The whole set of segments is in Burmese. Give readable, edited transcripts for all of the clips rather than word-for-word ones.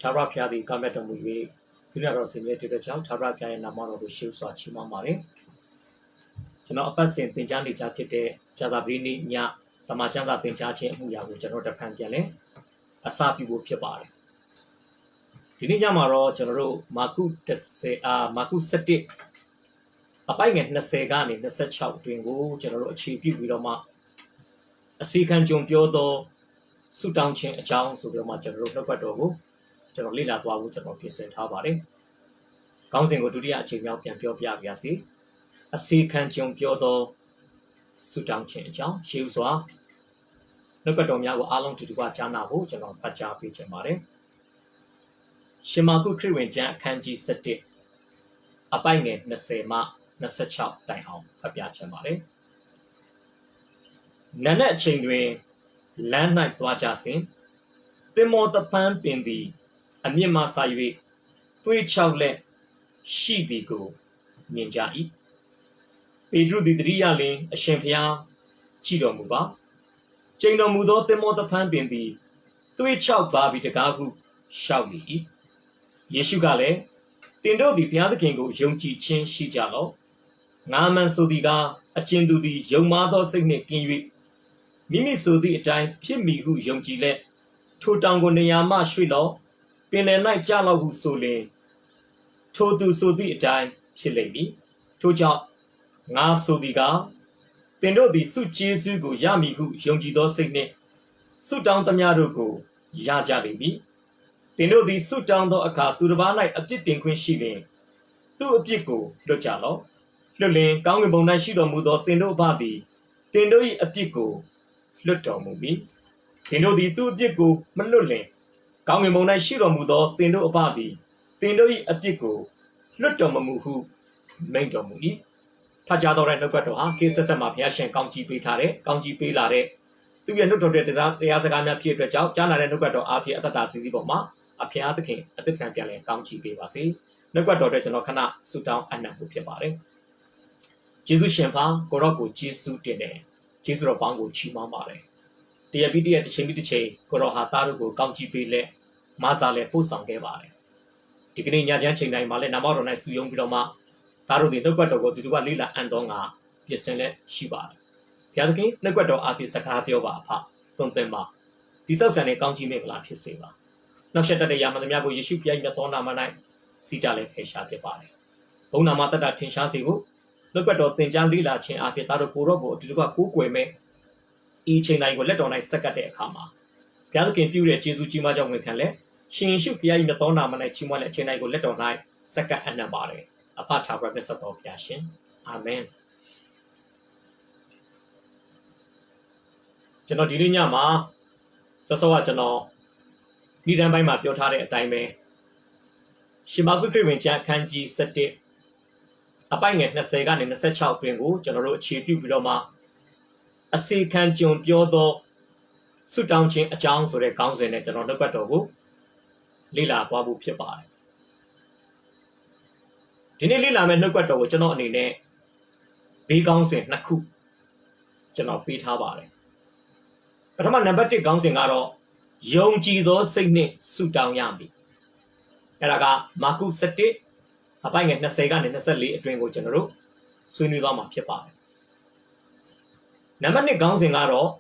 Tara Piadi, Kametam, we funeral simulated the child, Tara Pia and Namano, who shoots or Chimamari. To not a person, the Jani Jakite, Jadabrini, Nya, Samachanga, Pinchachi, Muya, which are not a Panpiale, a sapi would pure. Diniyamaro, General Maku Seti. A buying at Nasegani, the set shout doing wool, General Achieve you with a second Jum Piodo, Sudan Chin, a chance, so the much general Nopadogo, General Lila, which are not present, how about it? Council go to the Achieve and Pio Piaviasi, a second Jum Piodo, Sudan Chin, Chang, she was Nopadomia were along to do what Janabo, General Pacha Pitch and Mare. Shimaku Kriwin Jack Kanji Seti. A buying it, Nasema, Nasachao, Dihon, a Piachamare. Nana Chingway, Land Night Dwajasin, the more the pan in the Amima Saiwi, Tui Chowlet, She Digo, Ninjai. Pedro di Driali, a Champia, Chido Muba. Jano Mudo, the more the pan in the Tui Chow Babi the Gagu, Shawi. Yeshugale, Tindo the Piano Kingo, Yongji Chin Shijalo, Naman Sodiga, a Chindu the Yomado Signet Kinwi, Mimi Sodi a time, Pimmi who Yongji let, Totango Neyama Shrilo, Pin a night Jalo who Sole, Todu Sodi a time, Chileni, Toja, Na Sodiga, Tindo the Suchi Zugo Yami who Yongji do Signet, Sudan Tamiarugo, Yajalibi. They know the suit down the car to the banai a dipping queen shilling. To a pico, Lojalo. Lulling, Gangabona Shido Mudo, Tendo Babi. Tendo a pico, Luto movie. They know the two pico, Malulling. Gangabona Shido Mudo, Tendo Babi. Tendo a pico, Luto Mamuhu, Mendo movie. Pajado and Nogato, cases of Mapiash and County Pitare, County Pilare. To be a note of that, the Azagana Pietro, Jana and Nogato, Api at the Boma. A Pia the king at the Campian County Bivasi, no got daughter no cannot suit down and not with your body. Jesus Champa, Gorogo, Jesu Dene, Jesus Bango, Chima Mare. The abidi at the Chimiche, Goroha Tarugo, County Bile, Mazale, Pusang Gevare. Ticketing Yajan China, Male, Namoro, Nice young Biloma, Taru the Nogato to do a Lila and Donga, Yesene, Shiba. Pianki, Nogato Api Sakatiova, Tontema. This is an county make like his saver. Now, Saturday Yamanago, you should be a Tona Manai, Sitale Fesha Pare. Ona Mata Tinshasigo, look at Tinjan Lila Chin Apitaro Kurobo to do a cookwe, each and I will let on a Sakate Kama. Piakin Pure Jesu Chimaja Wikale, she should be a Tona Manai Chimala Chinai will let on night, Saka and Nabare, a part of Professor of Yashin. Amen. Janodinia Ma, Sasoa. Need and by my Piotare at time. Shimagu Jack Kanji Seti. A buying at Nasegan in the set out Pingu, General Chief Biloma. A sea can Jum Piodo. Suit down chin a chance or a council at General Patogo. Lila Babu Piabai. Dini Lila Menukato, which are not in a big council, Naku. General Pete Habare. But I'm a number 2 council aro. Yongji do signet suit down Yambi. Eraga, Maku Seti, a buying at Nasegan in a Sally, a Dringo General, Swinudama Pipa. Namani Gouncing Aro,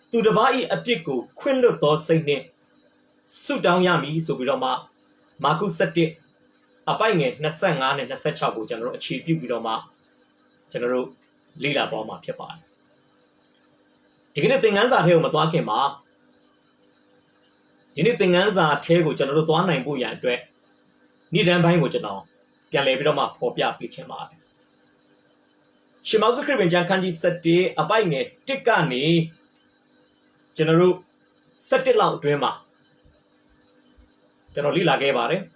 to the Bai a Pico, Quinlo do signet, suit down Yami, Subidoma, Maku Seti, a buying at Nasangan and Nasachabu General, Chief Bidoma, General Lila Boma Pipa. Taking anything else at home at Wakima. Anything else are table general to one and booyan dread. Need and buying what you know. Can lay it on my popia pitch him out. Shimagu Kriban Kanji Seti, a buying it, Tikani General Settle out dreamer. General Lila gave are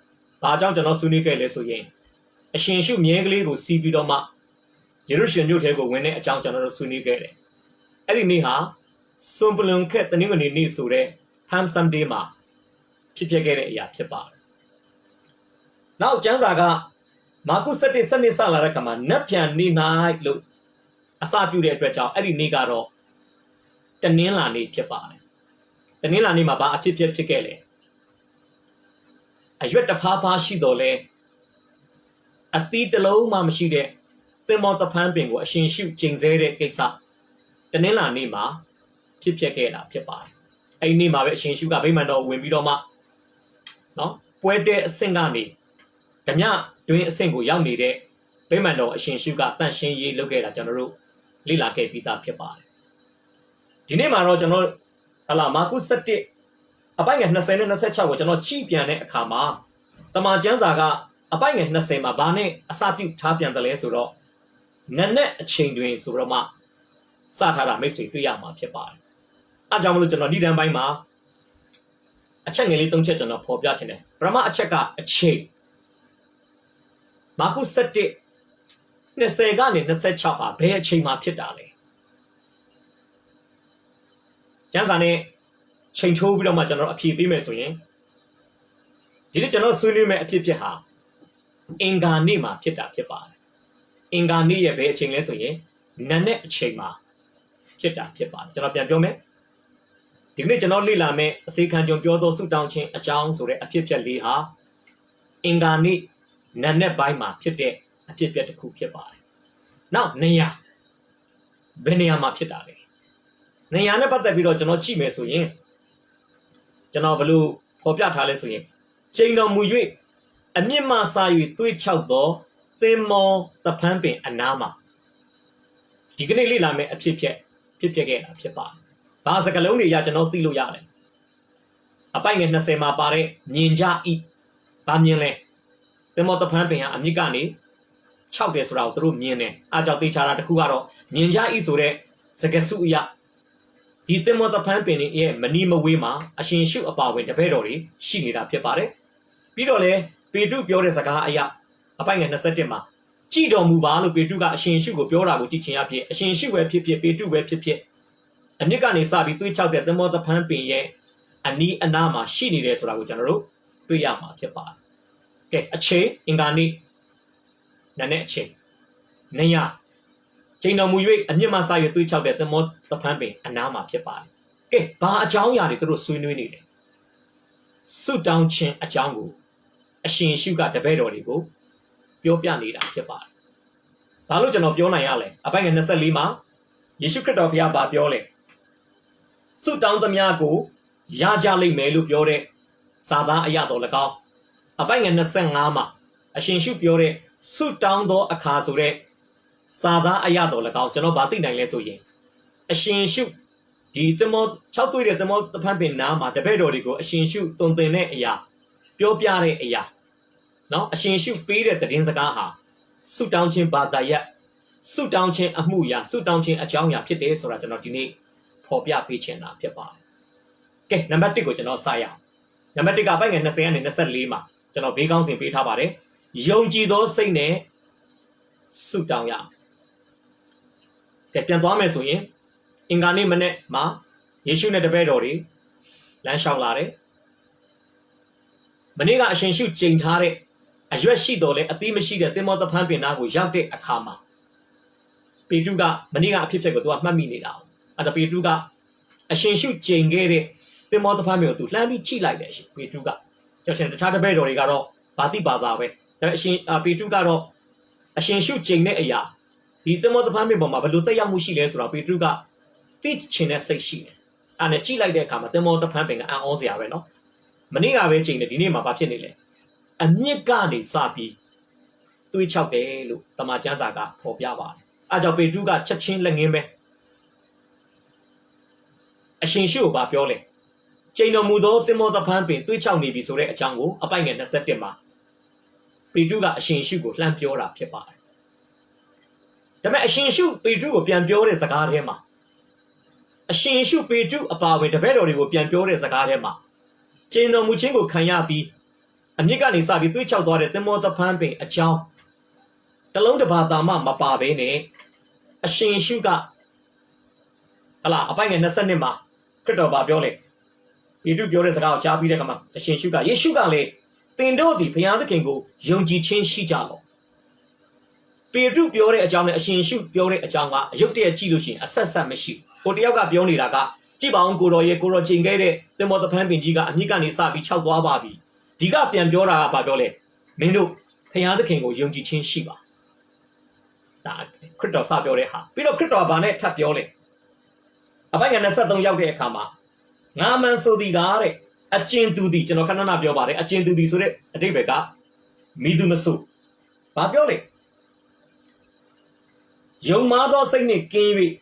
Pajan General Sunika Lesuye. A shinshu miegli who see Bidoma. Jerusalem new table when a John General Sunika. Eddie Niha, Sumpulum cat the new need Sure. Handsome Dema, Pipiagere Yapipa. Now Janzaga, Maku Seti Sunday Salarakama, Nepian Nina look. A sapu de Pecha, Eddie Nigaro, the Nila ni Pipa. The Nila Nimaba, Pipia Picele. အရွက်တစ်ဖားဖားရှိတော်လဲအသီးတစ်လုံးမှမရှိတဲ့သင်္ဘောတဖန်းပင်ကိုအရှင်ရှုကျင်ဆဲတဲ့ကိစ္စတနင်္လာနေ့မှာဖြစ်ပျက်ခဲ့တာဖြစ်ပါတယ်အဲ့ဒီနေ့မှာပဲအရှင်ရှုကဗိမာန်တော်ဝင်ပြီးတော့မှနော်ပွဲတဲ့အဆင့်ကနေဓမြတွင်အဆင့်ကိုရောက်နေတဲ့ဗိမာန်တော်အရှင်ရှုကတန့်ရှင်းရေးလုပ်ခဲ့တာကျွန်တော်တို့လေ့လာခဲ့ပြီးသားဖြစ်ပါတယ်ဒီနေ့မှာတော့ကျွန်တော်မာကု7အပိုင်ငယ်20နဲ့26ကိုကျွန်တော်ကြည့်ပြန်တဲ့အခါမှာတမန်ကျမ်းစာကအပိုင်ငယ်20မှာဘာနဲ့အစပြုထားပြန်တယ်လဲဆိုတော့နက်နဲ့အချိန်တွင်ဆိုတော့မှစထားတာမိတ်ဆွေတွေ့ရမှာဖြစ်ပါတယ်အဲကြောင့်မလို့ကျွန်တော်ဒီတန်းပိုင်းမှာအချက်ငယ်လေး၃ချက်ကျွန်တော်ဖော်ပြချင်တယ်ပထမအချက်ကအချိန်မာကု7:20ကနေ26ပါဘယ်အချိန်မှာဖြစ်တာလဲကျမ်းစာနဲ့ချိန်ထိုးပြီးတော့မှကျွန်တော်အဖြေပေးမယ်ဆိုရင်ဒီနေ့ကျွန်တော်ဆွေးနွေးမယ့်အဖြစ်ဖြစ်ဟာအင်္ဂါနေ့မှာဖြစ်တာဖြစ်ပါတယ်အင်္ဂါနေ့ရဲ့ဘယ်အချိန်လဲဆိုရင်နံနက်အချိန်မှာဖြစ်တာဖြစ်ပါတယ်ကျွန်တော်ပြန်ပြောမယ်ဒီနေ့ကျွန်တော်လေ့လာမယ့်အစေခံကြုံပြောသောဆုတောင်းခြင်းအကြောင်းဆိုတဲ့အဖြစ်ဖြစ်လေးဟာအင်္ဂါနေ့နံနက်ပိုင်းမှာဖြစ်တဲ့အဖြစ်ဖြစ်တစ်ခုဖြစ်ပါတယ်နောက်နေရာဘယ်နေရာမှာဖြစ်တာလဲနေရာနဲ့ပတ်သက်ပြီးတော့ကျွန်တော်ကြည့်မယ်ဆိုရင်ကျွန်တော်ဘယ်လိုဖော်ပြထားလဲဆိုရင်ချိန်တော်မူ၍အမြင့်မှစ၍သွေးချောက်သောသင်္မောတဖန်းပင်အနားမှာဒီကနေ့လေ့လာမယ့်အဖြစ်ဖြစ်ခဲ့တာဖြစ်ပါတယ်။ဘာစကားလုံးတွေရကျွန်တော်သိလို့ရတယ်။အပိုင်ငယ်20မှာပါတဲ့မြင်ကြဤဘာမြင်လဲသင်္မောတဖန်းပင်ကအမြင့်ကနေ6တယ်ဆိုတာကိုသူတို့မြင်တယ်။အားကြောင့်သိချတာတစ်ခုကတော့မြင်ကြဤဆိုတဲ့စကားစုအရာဒီသင်္မောတဖန်းပင်ရဲ့မနီမဝေးမှာအရှင်ရှုအပါဝင်တပည့်တော်တွေရှိနေတာဖြစ်ပါတယ်ပြီးတော့လေပေတရုပြောတဲ့စကားအရာအပိုင်ငယ်21မှာကြည်တော်မူပါလို့ပေတရုကအရှင်ရှုကိုပြောတာကိုကြည့်ချင်ရဖြစ်အရှင်ရှုပဲဖြစ်ဖြစ်ပေတရုပဲဖြစ်ဖြစ်အမြင့်ကနေစပြီးသွေးချောက်တဲ့သင်္မောတဖန်းပင်ရဲ့အနီးအနားမှာရှိနေတယ်ဆိုတာကိုကျွန်တော်တို့တွေ့ရမှာဖြစ်ပါတယ်ကဲအချိန်အင်္ဂါနေ့နာနဲ့အချိန်နေရချိန်တော်မူ၍အမြင့်မှစ၍သွေးချောက်တဲ့သင်္ဘောတဖန်းပင်အနားမှာဖြစ်ပါတယ်။ကဲဘာအကြောင်းအရာတွေသူတို့ဆွေးနွေးနေလဲ။ဆုတောင်းခြင်းအကြောင်းကိုအရှင်ရှုကတပည့်တော်တွေကိုပြောပြနေတာဖြစ်ပါတယ်။ဘာလို့ကျွန်တော်ပြောနိုင်ရလဲ။အပိုင်ငယ်24မှာယေရှုခရစ်တော်ဘုရားဗာပြောလဲ။ဆုတောင်းသမျှကိုရကြလိမ့်မယ်လို့ပြောတဲ့စာသားအရာတော်၎င်းအပိုင်ငယ်25မှာအရှင်ရှုပြောတဲ့ဆုတောင်းသောအခါဆိုတဲ့စာသားအရာတော်၎င်းကျွန်တော်ဗာသိနိုင်လဲဆိုရင်အရှင်ရှုဒီသမော6တွေ့တဲ့သမောတဖန်းပင်နားမှာတပည့်တော်တွေကိုအရှင်ရှုတုံသင်တဲ့အရာပြောပြတဲ့အရာနော်အရှင်ရှုပေးတဲ့သတင်းစကားဟာဆုတောင်းခြင်းဘာသာရပ်ဆုတောင်းခြင်းအမှုရာဆုတောင်းခြင်းအကြောင်းအရာဖြစ်တယ်ဆိုတာကျွန်တော်ဒီနေ့ဖော်ပြပေးချင်တာဖြစ်ပါတယ်ကဲနံပါတ်1ကိုကျွန်တော်စရအောင်နံပါတ်1ကအပိုင်ငယ်20ကနေ24မှာကျွန်တော်ဘေးကောင်းစဉ်ပေးထားပါတယ်ယုံကြည်သောစိတ်နဲ့ဆုတောင်းရကဲပြန်သွားမယ်ဆိုရင်အင်္ဂါနေ့မနေ့မှာယေရှုနဲ့တပည့်တော်တွေလမ်းလျှောက်လာတယ်မနေ့ကအရှင်ရှုကျိန်ထားတဲ့အရွက်ရှိတော်လဲအသီးမရှိတဲ့သင်္ဘောတဖန်းပင်သားကိုရောက်တဲ့အခါမှာပေတရုကမနေ့ကအဖြစ်ကိုသူကမှတ်မိနေတာအဲ့ဒါပေတရုကအရှင်ရှုကျိန်ခဲ့တဲ့သင်္ဘောတဖန်းပင်ကိုသူလှမ်းပြီးချိလိုက်တယ်ပေတရုကကျော်ရှင်တခြားတပည့်တော်တွေကတော့ဘာတိဘာသာပဲဒါပေမဲ့အရှင်ပေတရုကတော့အရှင်ရှုကျိန်တဲ့အရာဒီသင်္ဘောတဖန်းပင်ပေါ်မှာဘယ်လိုသက်ရောက်မှုရှိလဲဆိုတော့ပေတရုကသိချင်တဲ့စိတ်ရှိတယ်အဲ့နဲ့ကြည့်လိုက်တဲ့အခါမှာသင်္ဘောတဖန်းပင်ကအံ့ဩစရာပဲနော်မနေ့ကပဲကျိန်တယ်ဒီနေ့မှာဘာဖြစ်နေလဲအမြင့်ကနေစပြီးသွေးချောက်တယ်လို့တမန်ကျမ်းစာကဖော်ပြပါတယ်အဲကြောင့်ပေတရုကချက်ချင်းလက်ငင်းပဲအရှင်ရှုကိုပြောလဲကျိန်တော်မူသောသင်္ဘောတဖန်းပင်သွေးချောက်နေပြီဆိုတဲ့အကြောင်းကိုအပိုင်ငယ်21မှာပေတရုကအရှင်ရှုကိုလှမ်းပြောတာဖြစ်ပါတယ်ဒါပေမဲ့အရှင်ရှုပေတရုကိုပြန်ပြောတဲ့စကားထဲမှာအရှင်ရှုပေတရုအပါဝင်တပည့်တော်တွေကိုပြန်ပြောတဲ့စကားထဲမှာကျိန်တော်မူခြင်းကိုခံရပြီးအမြင့်ကနေစပြီးသွေးချောက်သွားတဲ့သင်္ဘောတဖန်းပင်အကြောင်းတလုံးတစ်ပါးသာမှမပါဘဲနဲ့အရှင်ရှုကဟလာအပိုင်ငယ်22မှာခရစ်တော်ဘာပြောလဲပေတရုပြောတဲ့စကားကိုကြားပြီးတဲ့အခါမှာအရှင်ရှုကယေရှုကလည်းသင်တို့သည်ဘုရားသခင်ကိုယုံကြည်ခြင်းရှိကြလောပေတရုပြောတဲ့အကြောင်းနဲ့အရှင်ရှုပြောတဲ့အကြောင်းကအယုတ်တရကြည့်လို့ရှိရင်အဆက်ဆက်မရှိဟိုတယောက်ကပြောနေတာကကြည့်ပါအောင်ကိုတော်ရဲ့ကိုတော်ချိန်ခဲ့တဲ့သင်္ဘောတဖန်းပင်ကြီးကအမြင့်ကနေစပြီးခြောက်သွားပါပြီ ဒီကပြန်ပြောတာကဘာပြောလဲမင်းတို့ဖျားသခင်ကိုယုံကြည်ခြင်းရှိပါဒါခရစ်တော်စပြောတဲ့ဟာပြီးတော့ခရစ်တော်ကဘာနဲ့ထပ်ပြောလဲအပိုင်းက23ရောက်တဲ့အခါမှာငါမှန်ဆိုသည်ကားတဲ့အကျဉ်သူသည်ကျွန်တော်ခဏခဏပြောပါတယ်အကျဉ်သူသည်ဆိုတဲ့အတိတ်ဘက်ကမိသူမဆိုဘာပြောလဲယုံမာသောစိတ်နှင့်ကင်း၍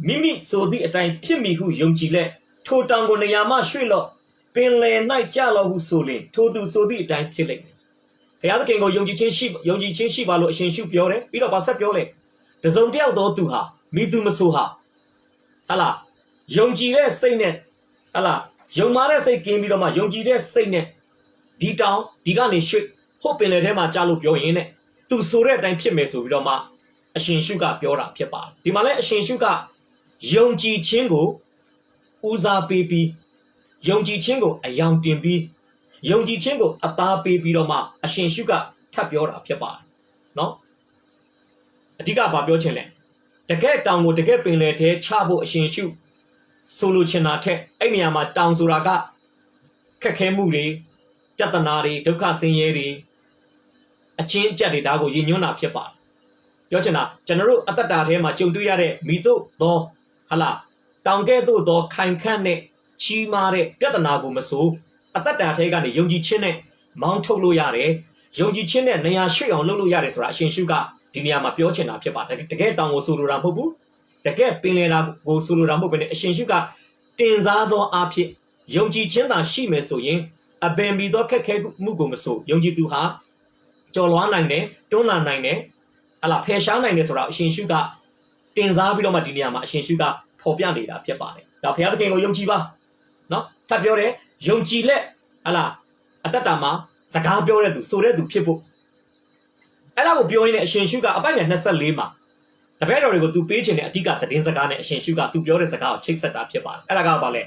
မိမိဆိုသည့်အတိုင်းဖြစ်မိဟုယုံကြည်လက်ထိုတောင်ကိုနေရာမှရွှေ့လော့ပင်လယ်၌ကြလော့ဟုဆိုလင်ထိုသူဆိုသည့်အတိုင်းဖြစ်လိမ့်မယ်ဘုရားသခင်ကိုယုံကြည်ခြင်းရှိပါလို့အရှင်ရှုပြောတယ်ပြီးတော့ဗာဆက်ပြောလဲတစုံတစ်ယောက်သောသူဟာမိသူမဆိုဟာဟလာယုံကြည်တဲ့စိတ်နဲ့ဟလာယုံမာတဲ့စိတ်ကင်းပြီးတော့မှယုံကြည်တဲ့စိတ်နဲ့ဒီတောင်ဒီကနေရွှေ့ဖို့ပင်လယ်ထဲမှာကြားလို့ပြောရင်နဲ့သူဆိုတဲ့အတိုင်းဖြစ်မယ်ဆိုပြီးတော့မှအရှင်ရှုကပြောတာဖြစ်ပါတယ်ဒီမှာလဲအရှင်ရှုကယုံကြည်ခြင်းကိုဦးစားပေးပြီးယုံကြည်ခြင်းကိုအယောင်တင်ပြီးယုံကြည်ခြင်းကိုအသားပေးပြီးတော့မှအရှင်ရှုကထပ်ပြောတာဖြစ်ပါတယ်နော်အဓိကဘာပြောချင်လဲတကယ်တောင်ကိုတကယ်ပင်လယ်ထဲချဖို့အရှင်ရှုဆိုလိုချင်တာထက်အဲ့နေရာမှာတောင်ဆိုတာကခက်ခဲမှုတွေပြဿနာတွေဒုက္ခဆင်းရဲတွေအချင်းအကျက်တွေဒါကိုရည်ညွှန်းတာဖြစ်ပါတယ်ပြောချင်တာကျွန်တော်တို့အတ္တတာထဲမှာကြုံတွေ့ရတဲ့မိတို့သောဟလာတောင်ကဲ့သို့သောခိုင်ခန့်တဲ့ချီးမားတဲ့ပြဿနာကိုမဆိုအတ္တတာထဲကနေယုံကြည်ခြင်းနဲ့မောင်းထုတ်လို့ရတယ်ယုံကြည်ခြင်းနဲ့နေရာရွှေ့အောင်လုပ်လို့ရတယ်ဆိုတာအရှင်ရှုကဒီနေရာမှာပြောချင်တာဖြစ်ပါတယ်တကယ်တောင်ကိုဆိုလိုတာမဟုတ်ဘူးတကယ်ပင်လယ်တာကိုဆိုလိုတာမဟုတ်ဘဲနဲ့အရှင်ရှုကတင်စားသောအဖြစ်ယုံကြည်ခြင်းသာရှိမယ်ဆိုရင်အပင်ပြီးသောခက်ခဲမှုကိုမဆိုယုံကြည်သူဟာကြော်လွှားနိုင်တယ်တွန်းလှန်နိုင်တယ်ဟလာဖယ်ရှားနိုင်တယ်ဆိုတာအရှင်ရှုကတင်စားပြီးတော့မှဒီနေရာမှာအရှင်ရှုကဖော်ပြနေတာဖြစ်ပါတယ်ဒါဘုရားသခင်ကိုယုံကြည်ပါနော်ထပ်ပြောတယ်ယုံကြည်လက်ဟလာအတ္တတာမှာစကားပြောတဲ့သူဆိုတဲ့သူဖြစ်ဖို့အဲ့ဒါကိုပြောရင်းနဲ့အရှင်ရှုကအပိုက်ငယ်24မှာတပည့်တော်တွေကိုသူပေးခြင်းနဲ့အဓိကသတင်းစကားနဲ့အရှင်ရှုကသူပြောတဲ့စကားကိုချိတ်ဆက်တာဖြစ်ပါတယ်အဲ့ဒါကဘာလဲ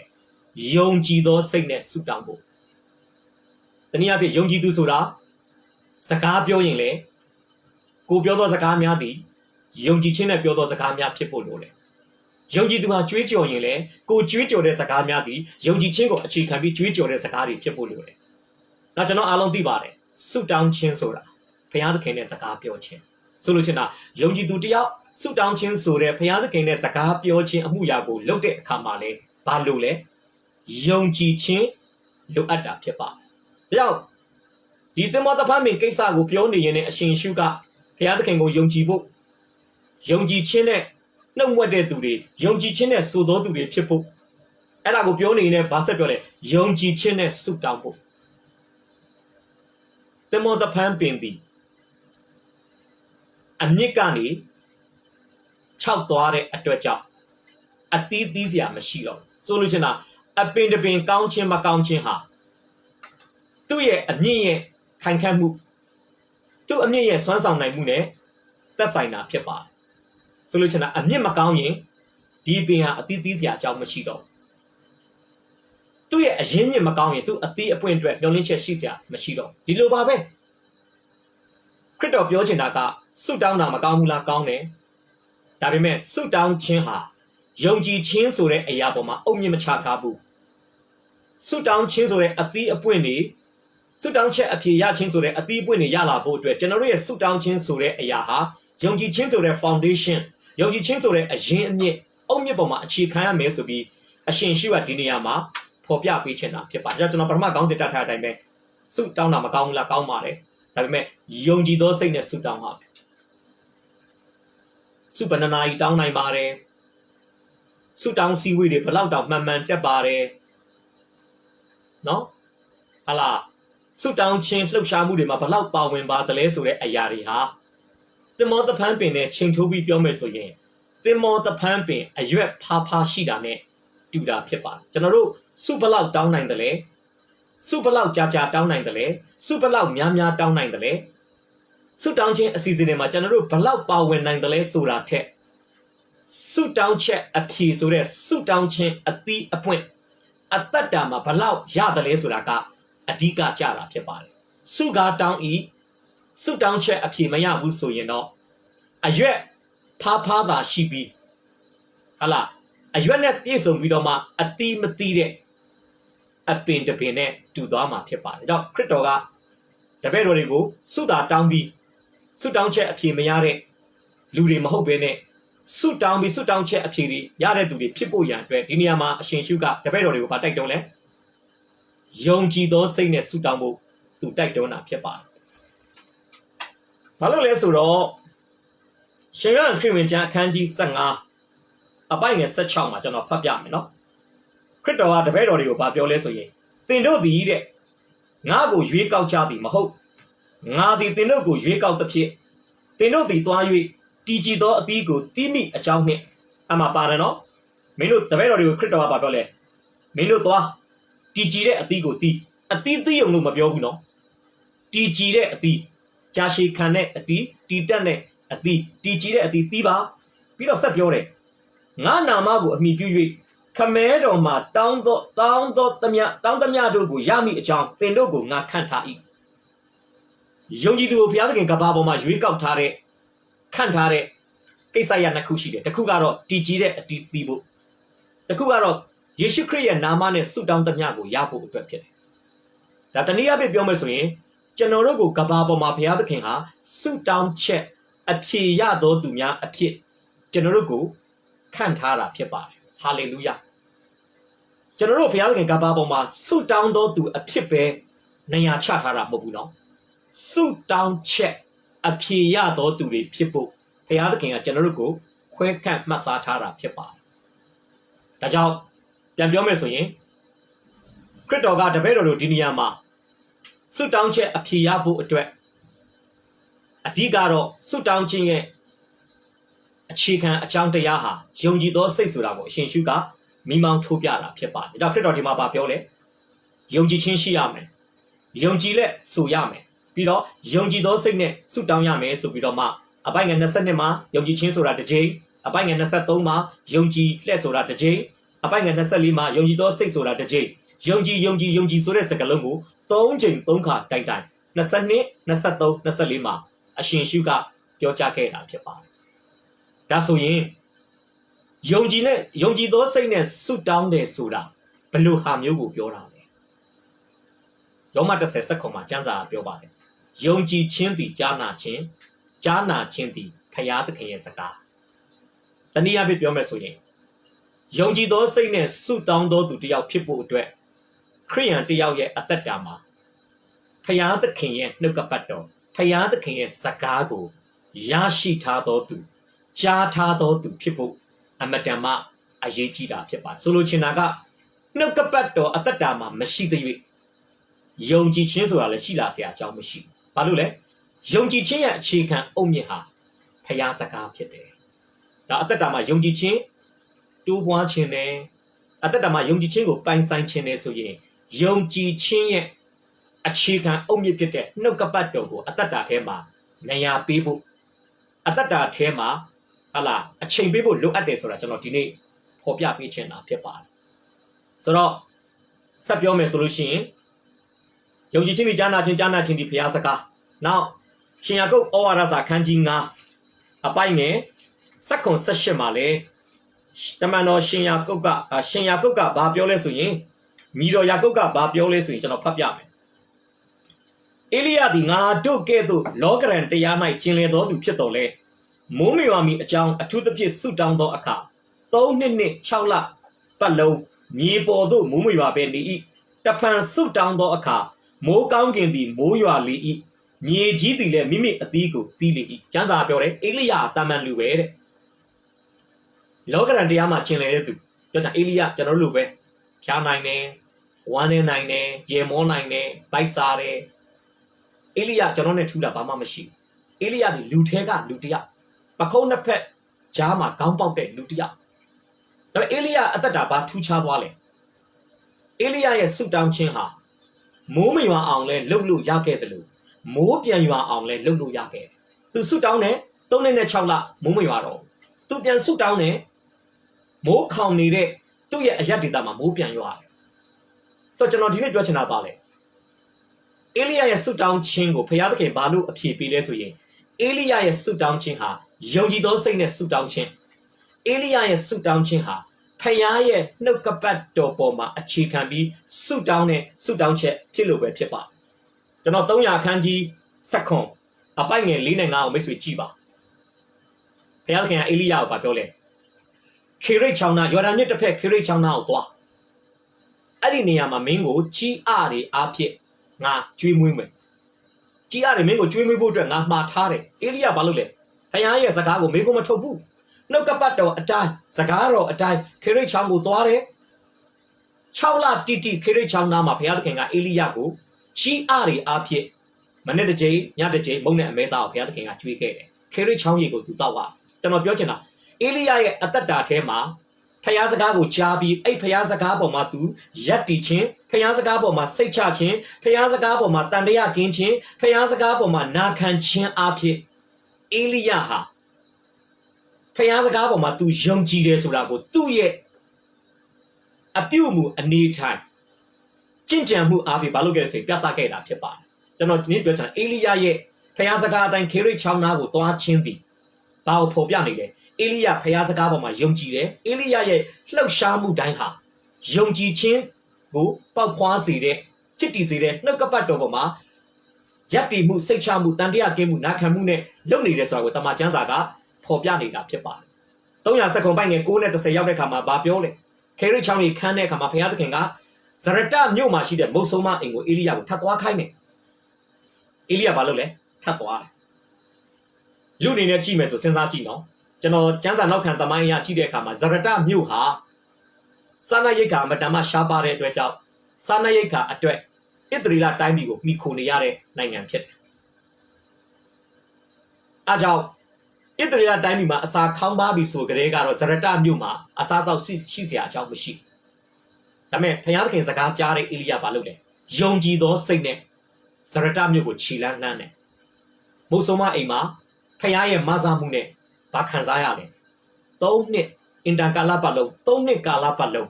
ယုံကြည်သောစိတ်နဲ့ဆုတောင်းဖို့တနည်းအားဖြင့်ယုံကြည်သူဆိုတာစကားပြောရင်လေကိုပြောသောစကားများသည်ယုံကြည်ခြင်းနဲ့ပြောသောစကားများဖြစ်ဖို့လိုတယ်ယုံကြည်သူဟာကြွေးကြော်ရင်လေကိုကြွေးကြော်တဲ့စကားများသည်ယုံကြည်ခြင်းကိုအခြေခံပြီးကြွေးကြော်တဲ့စကားတွေဖြစ်ဖို့လိုတယ်ဒါကျွန်တော်အားလုံးသိပါတယ်ဆုတောင်းခြင်းဆိုတာဘုရားသခင်နဲ့စကားပြောခြင်းဆိုလို့ချင်တာယုံကြည်သူတယောက်ဆုတောင်းခြင်းဆိုတဲ့ဘုရားသခင်နဲ့စကားပြောခြင်းအမှုရာကိုလုပ်တဲ့အခါမှာလေဘာလို့လဲယုံကြည်ခြင်းလိုအပ်တာဖြစ်ပါတယ်ဒါကြောင့်ဒီသင်္ဘောသဖန်းပင်ကိစ္စကိုပြောနေရင်အရှင်ရှုကဘုရားသခင်ကိုယုံကြည်ဖို့ယုံကြည်ခြင်းနဲ့နှုတ်မွက်တဲ့သူတွေယုံကြည်ခြင်းနဲ့ဆိုသောသူတွေဖြစ်ဖို့အဲ့ဒါကိုပြောနေရင်ဘာဆက်ပြောလဲယုံကြည်ခြင်းနဲ့ဆုတောင်းဖို့သင်္ဘောသဖန်းပင်သည်အမြစ်ကနေခြောက်သွားတဲ့အတွက်ကြောင့်အသီးသီးစရာမရှိတော့ဆိုလို့ချင်တာအပင်တပင်ကောင်းခြင်းမကောင်းခြင်းဟာသူ့ရဲ့အမြင့်ရဲ့ခိုင်ခန့်မှုသူ့အမြင့်ရဲ့စွမ်းဆောင်နိုင်မှုနဲ့သက်ဆိုင်တာဖြစ်ပါတယ်ဆိုလို့ချင်တာအမြင့်မကောင်းရင်ဒီပင်ဟာအသီးသီးစရာအကြောင်းမရှိတော့သူ့ရဲ့အရင်းမြစ်မကောင်းရင်သူ့အသီးအပွင့်အတွက်မျှော်လင့်ချက်ရှိစရာမရှိတော့ဒီလိုပါပဲခရစ်တော်ပြောချင်တာကဆုတောင်းတာမကောင်းဘူးလားကောင်းတယ်ဒါပေမဲ့ဆုတောင်းခြင်းဟာယုံကြည်ခြင်းဆိုတဲ့အရာပေါ်မှာအုတ်မြင့်မချထားဘူးဆုတောင်းခြင်းဆိုတဲ့အသီးအပွင့်တွေဆုတောင်းချက်အဖြေရခြင်းဆိုတဲ့အသီးအပွင့်တွေရလာဖို့အတွက်ကျွန်တော်တို့ရဲ့ဆုတောင်းခြင်းဆိုတဲ့အရာဟာယုံကြည်ခြင်းဆိုတဲ့ foundation ယုံကြည်ခြင်းဆိုတဲ့အရင်းအမြစ်အုတ်မြစ်ပေါ်မှာအခြေခံရမယ်ဆိုပြီးအရှင်ရှိကဒီနေရာမှာဖော်ပြပေးချင်တာဖြစ်ပါတယ်ကျွန်တော်ပထမကောင်းစဉ်တတ်ထားတဲ့အတိုင်းပဲဆုတောင်းတာမကောင်းဘူးလားကောင်းပါတယ်ဒါပေမဲ့ယုံကြည်သောစိတ်နဲ့ဆုတောင်းပါမယ်ဆုပဏနာကြီးတောင်းနိုင်ပါတယ်ဆုတောင်းစည်းဝေးတွေဘလောက်တောင်မှန်မှန်တက်ပါတယ်နော်ဟာလားဆုတောင်းခြင်းလှုပ်ရှားမှုတွေမှာဘလောက်ပါဝင်ပါသလဲဆိုတဲ့အရာတွေဟာသင်္ဘောသဖန်းပင်နဲ့ချိန်ထိုးပြီးပြောမယ်ဆိုရင်သင်္ဘောသဖန်းပင်အရွက်ဖားဖားရှိတာနဲ့တူတာဖြစ်ပါတယ်ကျွန်တော်တို့ဆုဘလောက်တောင်းနိုင်တယ်လဲဆုဘလောက်ကြာကြာတောင်းနိုင်တယ်လဲဆုဘလောက်များများတောင်းနိုင်တယ်လဲဆုတောင်းခြင်းအစီအစဉ်တွေမှာကျွန်တော်တို့ဘလောက်ပါဝင်နိုင်တယ်လဲဆိုတာထက်ဆုတောင်းချက်အဖြေဆိုတဲ့ဆုတောင်းခြင်းအသီးအပွင့်အတ္တတာမှာဘလောက်ရတယ်လဲဆိုတာကအဓိကကြတာဖြစ်ပါတယ်ဆုကားတောင်းဤဆုတောင်းချက်အဖြေမရဘူးဆိုရင်တော့အရွက်ဖားဖားသာရှိပြီးဟာလားအရွက်နဲ့ပြည့်စုံပြီးတော့မှအသီးမသီးတဲ့ အပင်တပင်နဲ့တူသွားမှာဖြစ်ပါတယ်။ဒါကြောင့်ခရစ်တော်ကတပည့်တော်တွေကိုဆုတာတောင်းပြီးဆုတောင်းချက်အဖြေမရတဲ့လူတွေမဟုတ်ဘဲနဲ့ဆုတောင်းပြီးဆုတောင်းချက်အဖြေတွေရတဲ့သူတွေဖြစ်ဖို့ရန်အတွက်ဒီနေရာမှာအရှင်ရှုကတပည့်တော်တွေကိုဗာတိုက်တွန်းလဲယုံကြည်သောစိတ်နဲ့ဆုတောင်းဖို့သူတိုက်တွန်းတာဖြစ်ပါတယ်။ဘာလို့လဲဆိုတော့ရှင်ရန်ခရစ်ဝင်ကျမ်းအခန်းကြီး15အပိုင်းငယ်16မှာကျွန်တော်ဖတ်ပြမယ်နော်။ခရစ်တော်ကတပည့်တော်တွေကိုဗာပြောလဲဆိုရင်သင်တို့သည်တဲ့ငါ့ကိုရွေးကောက်ကြသည်မဟုတ်ငါသည်သင်တို့ကိုရွေးကောက်သဖြင့်သင်တို့သည်သွား၍တည်ကြည်သောအသီးကိုတီးမိအကြောင်းနှင့်အမှပါတယ်နော်မင်းတို့တပည့်တော်တွေကိုခရစ်တော်ကပြောလဲမင်းတို့သွားတည်ကြည်တဲ့အသီးကိုတီးအသီးသီးုံလို့မပြောဘူးနော်တည်ကြည်တဲ့အသီးကြာရှည်ခံတဲ့အသီးတည်တက်တဲ့အသီးတည်ကြည်တဲ့အသီးတီးပါပြီးတော့ဆက်ပြောတယ်ငါနာမကိုအမိပြု၍ခမဲတော်မှာတောင်းသောသမျှတို့ကိုရမိအကြောင်းသင်တို့ကိုငါခန့်ထား၏ယုံကြည်သူကိုဘုရားသခင်ကဘာပေါ်မှာရွေးကောက်ထားတဲ့ခန့်ထားတဲ့ကိစ္စရပ်နှစ်ခုရှိတယ်တစ်ခုကတော့တည်ကြည်တဲ့အတီးတီးဖို့တစ်ခုကတော့ယေရှုခရစ်ရဲ့နာမနဲ့ဆုတောင်းသမျှကိုရဖို့အတွက်ဖြစ်တယ်ဒါတနည်းအားဖြင့်ပြောမယ်ဆိုရင်ကျွန်တော်တို့ကိုကဘာပေါ်မှာဘုရားသခင်ဟာဆုတောင်းချက်အဖြေရသောသူများအဖြစ်ကျွန်တော်တို့ကိုခန့်ထားတာဖြစ်ပါတယ်ဟာလေလုယာကျွန်တော်တို့ဘုရားသခင်ကဘာပေါ်မှာဆုတောင်းသောသူအဖြစ်ပဲနေရာချထားတာမဟုတ်ဘူးနော်ဆုတောင်းချက်အဖြေရသောသူတွေဖြစ်ဖို့ဘုရားသခင်ကကျွန်တော်တို့ကိုခွဲခန့်မှတ်သားထားတာဖြစ်ပါတယ်။ဒါကြောင့်ပြန်ပြောမယ်ဆိုရင်ခရစ်တော်ကတပည့်တော်တို့ဒီနေရာမှာဆုတောင်းချက်အဖြေရဖို့အတွက်အဓိကတော့ဆုတောင်းခြင်းရဲ့အခြေခံအကြောင်းတရားဟာယုံကြည်သောစိတ်ဆိုတာကိုအရှင်ရှုကမိမောင်းထိုးပြတာဖြစ်ပါတယ်။ဒါခရစ်တော်ဒီမှာပြောလဲယုံကြည်ခြင်းရှိရမယ်။ယုံကြည်လက်ဆိုရမယ်။ပြီးတော့ယုံကြည်သောစိတ်နဲ့ဆုတောင်းရမယ်ဆိုပြီးတော့မှအပိုင်းငယ်22မှာယုံကြည်ခြင်းဆိုတာတစ်ကြိမ်အပိုင်းငယ်23မှာယုံကြည်လက်ဆိုတာတစ်ကြိမ်အပိုင်းငယ်24မှာယုံကြည်သောစိတ်ဆိုတာတစ်ကြိမ်ယုံကြည်ဆိုတဲ့စကားလုံးကို3ကြိမ်3ခါတိုက်22 23 24မှာအရှင်ရှုကပြောကြားခဲ့တာဖြစ်ပါတယ်။ဒါဆိုရင်ယုံကြည်သောစိတ်နဲ့ဆုတောင်းတယ်ဆိုတာဘယ်လိုဟာမျိုးကိုပြောတာလဲ။ယောမ10စက္ကုံမှာကျမ်းစာပြောပါတယ်။ယုံကြည်ခြင်းသည်ကြားနာခြင်းသည်ဖယားသခင်ရဲ့စကား။တနည်းအားဖြင့်ပြောမယ်ဆိုရင်ယုံကြည်သောစိတ်နဲ့ဆုတောင်းသောသူတစ်ယောက်ဖြစ်ဖို့အတွက်ခရိယန်တစ်ယောက်ရဲ့အသက်တာမှာဖယားသခင်ရဲ့နှုတ်ကပတ်တော်ဖယားသခင်ရဲ့စကားကိုရရှိထားသောသူကြားထားသောသူဖြစ်ဖို့အမတန်မှအရေးကြီးတာဖြစ်ပါတယ်ဆိုလိုချင်တာကနှုတ်ကပတ်တော်အသက်တာမှာမရှိသေး၍ယုံကြည်ခြင်းဆိုတာလည်းရှိလာစရာအကြောင်းမရှိဘူးဘာလို့လဲယုံကြည်ခြင်းရဲ့အခြေခံအုတ်မြစ်ဟာဖယားစကားဖြစ်တယ်ဒါအသက်တာမှာယုံကြည်ခြင်းတိုးပွားခြင်းနဲ့အသက်တာမှာယုံကြည်ခြင်းကိုပိုင်ဆိုင်ခြင်းနဲ့ဆိုရင်ယုံကြည်ခြင်းရဲ့အခြေခံအုတ်မြစ်ဖြစ်တဲ့နှုတ်ကပတ်တော်ကိုအသက်တာထဲမှာနေရာပေးဖို့အသက်တာထဲမှာအချိန်ပေးဖို့လိုအပ်တယ်ဆိုတာကျွန်တော်ဒီနေ့ဖော်ပြပေးချင်တာဖြစ်ပါတယ်ဆိုတော့ဆက်ပြောမယ်ဆိုလို့ရှိရင်ယုံကြည်ခြင်းဒီကြားနာခြင်းဒီဘုရားစကားနောက်ရှင်ယာကုပ်ဩဝါဒစာခန်းကြီး9အပိုင်းငယ်18မှာလေတမန်တော်ရှင်ယာကုပ်ကဘာပြောလဲဆိုရင်မိတော်ယာကုပ်ကဘာပြောလဲဆိုရင်ကျွန်တော်ဖတ်ပြမယ်အေလိယသည်ငါတို့ကဲ့သို့လောကရန်တရား၌ကျင်လည်တော်သူဖြစ်တော်လဲမိုးမေဝါမီအကြောင်းအထူးသဖြင့်ဆုတောင်းသောအခါ3နှစ်နှင့်6လပတ်လုံးမြေပေါ်သို့မိုးမေဝါပဲနေ၏တဖန်ဆုတောင်းသောအခါမိုးကောင်းကင်သည်မိုးရွာလေ၏မြေကြီးသည်လည်းမိမိအသီးကိုသီးလေ၏ကျမ်းစာပြောတယ်အေလိယတာမန်လူပဲတဲ့လောကရန်တရားမှာကျင်လည်တဲ့သူပြောချင်အေလိယကျွန်တော်တို့လိုပဲဖြားနိုင်တယ်ဝမ်းနေနိုင်တယ်ရေမောနိုင်တယ်ဗိုက်စားတယ်အေလိယကျွန်တော်နဲ့ထူတာဘာမှမရှိဘူးအေလိယဒီလူထဲကလူတစ်ယောက်ပခုံးနှစ်ဖက်ကြားမှာခေါင်းပေါက်တဲ့လူတစ်ယောက်ဒါပေမဲ့အေလိယအသက်တာဘာထူးခြားသွားလဲအေလိယရဲ့ဆုတောင်းခြင်းဟာမိုးမရွာအောင်လဲလှုပ်လို့ရခဲ့တယ်လို့မိုးပြန်ရွာအောင်လဲလှုပ်လို့ရခဲ့တယ်သူဆုတောင်းတယ်3နှစ်နဲ့6လမိုးမရွာတော့သူပြန်ဆုတောင်းတယ်မိုးခေါင်နေတဲ့သူ့ရဲ့အရက်ဒေတာမှာမိုးပြန်ရွာတယ်ဆိုတော့ကျွန်တော်ဒီနေ့ပြောချင်တာပါလေအေလိယရဲ့ဆုတောင်းခြင်းကိုဘုရားသခင်ဘာလို့အဖြေပေးလဲဆိုရင်အေလိယရဲ့ဆုတောင်းခြင်းဟာယုံကြည်သောစိတ်နဲ့ဆုတောင်းခြင်းအေလိယရဲ့ဆုတောင်းခြင်းဟာ Payaye, no capato boma, a chicken be, suit down it, suit down check, pillow by pippa. The not donya candy, second, a bang and leaning out miss with Chiba. Payalcan Elia Babole. Kiri Chana, you are not a pet Kiri Chana. Adiniama Mingo, G.R. Apie, na, dream women. G.R. Mingo, dream wood, not Matare, Elia Balule. Payaya Zagago, Mingo Matobu. No capato, a time, Zagaro, a time, Kiri Changu Tuare. Chaula Titi, Kiri Chanama, Payalcan Eliago, G.R. Apie. Manetta J, Yada J, Mona Meta, Payalcan at 3 Kiri Changigo to Tawa. Tama Biogena. Elia at that datema. Payazagabo Jabi, a Payazagabo Matu, Yati Chin, Payazagabo Ma Secha Chin, Payazagabo Ma Tandea Ginchin, Payazagabo Ma Nakan Chin Apie, Eliaha. Payazagabo Matu, young Gides Rago, 2 years. A Pumu, a need time. Chinjamu Abi Balugase, Piatagata Pipa. The not need better Elia ye, Payazagata and Kiri Chanago, Toa Chindi. Bao Pobiani. Elia Payazagabo ma Yongji, Elia ye, Low Shamu Danha. Yongji Chin, go, Pao Quasi de, Chitty Zide, no capato ma. Yati mu, Sechamu, Tandia Gemu, Nakamune, Loni Resa with Tamajanzaga, Pobiani da Pipa. Donya second bang and go let us say Yabekama Babiole. Kerry Chami Kane Kama Payazanga, Zareta knew ma she de Mosoma in Elia Tatwa Kaine. Elia Balole, Tatwa. Lunin a Chime to Sensatino. General Janza no can the Maya Chidekama, Zarata Muha Sana Yeka, Madama Shabare Dwetch Sana Yeka at Dwet. Idrila time you, Mikuniare, Nangan Kit. Ajao Idrila Dimima, Asa Kambabi so Grega or Zarata Muma, Asata Shizia Chaushi. Tame Payakin Zaga Jare Ilia Balule, Yonji do Sine, Zarata Mugo Chilan Nane. Musoma Ema, Payaya Mazamune. Bakanzayale. Don't knit in the Galapalo, don't knit Galapalo.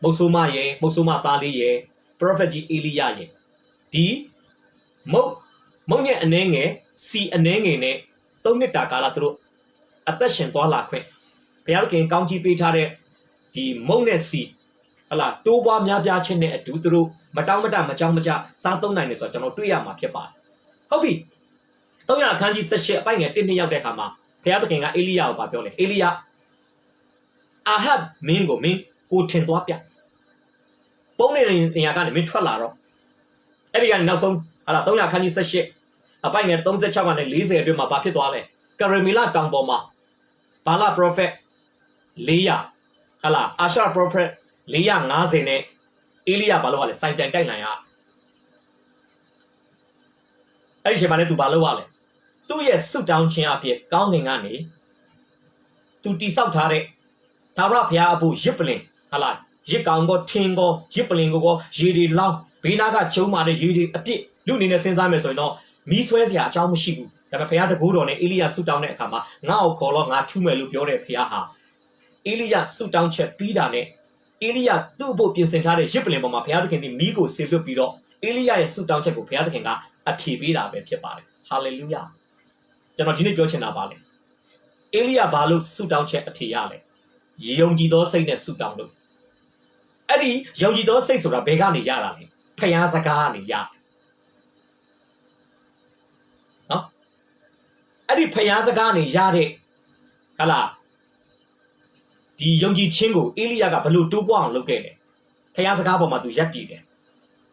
Mosuma ye, Mosuma Tali ye, Prophet Eliaye. D. Monia anenge, see anenge, don't knit Gala through. Attention to Allah quick. Pialkin County Petare, the Monesi. Allah, 2 bomb Yabia Chine at 2 through, Madame Majamaja, Santo Nines or General Tuyama Pipa. Hobby. Toya Kanji says shit buying a tinny of the Kama. Payabking Elia Babiole. Elia. I have Mingo mean who tend to appear. Bone in Yagan Mitralaro. Every Nelson, Alatonia can you say shit? A buying a Tom Sechavan and Lizzie do my Papituale. Caramilla Damboma. Bala Prophet Leah. Hala, Asha Prophet Leah Nazine. Elia Baloale, Saint Dana. Aisha to Baloale. 2 years suit down chin up here, gowning annie. To desaltare. Tarapia abu yippling. Hala, Yikango, Tingo, Yipplingo, Yidi Long, Binaga Choma, the Yidi, a bit, Lunin since I'm so no. Miss Wesia, Chamushibu, that a pair the good on Elia suit down at Kama, now call on a 2 melupure piaha. Elia suit down check Pidane. Elia 2 book in Sentare Yippling, Mama Piakin, the Migo Silver Pido. Elia suit down check Piakinga, a Pibida, Pipari. Hallelujah. General Jimmy Biochena Bali. Elia Balu suit down check a tiale. Yongi do say that suit down look. Eddie, Yongi do say to a begani yarani. Payazagani ya. No? Eddie Payazagani yade. Hala. The Yongi Chingo, Eliaga Balu 2 1 look at it. Payazagabo to Yati.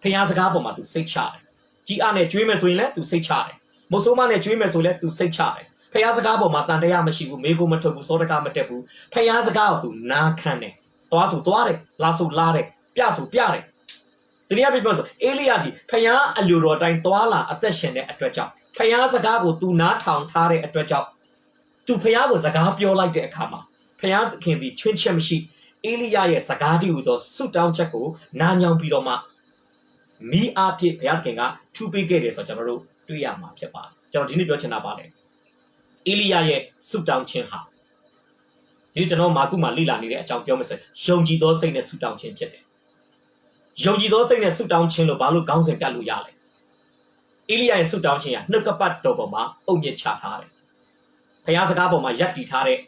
Payazagabo to say child. Giane dreamers will let to say child. Mosomane dreamers will let to say child. Payazagabo Matandea Mashibu, Mego Matobu, Sotaka Matebu, Payazagao, Na Cane, Toasu Tuare, Lasu Lare, Piasu Piare. The near people, Eliadi, Paya Alluro, Dine Toala, attention at Trecha. Payazagabo do not town Tare at Trecha. To Payabo Zagapio like the Akama. Payaz can be twin sheep. Elia Sagadi Udo, suit down Chaco, Nanyang Pidoma. Me are Payakanga, 2 big areas of General, 3 Yama Kepa. General Jimmy Biochena Bale. Elia suit down Chinha. You know Maguma Lila near a champion, Shonji do say that suit down Chin Chete. Shonji do say that suit down Chino Balu Gauns and Galuyale. Elia suit down Chia, no capat doboma, only chat hare. Payazagabo my yati tare.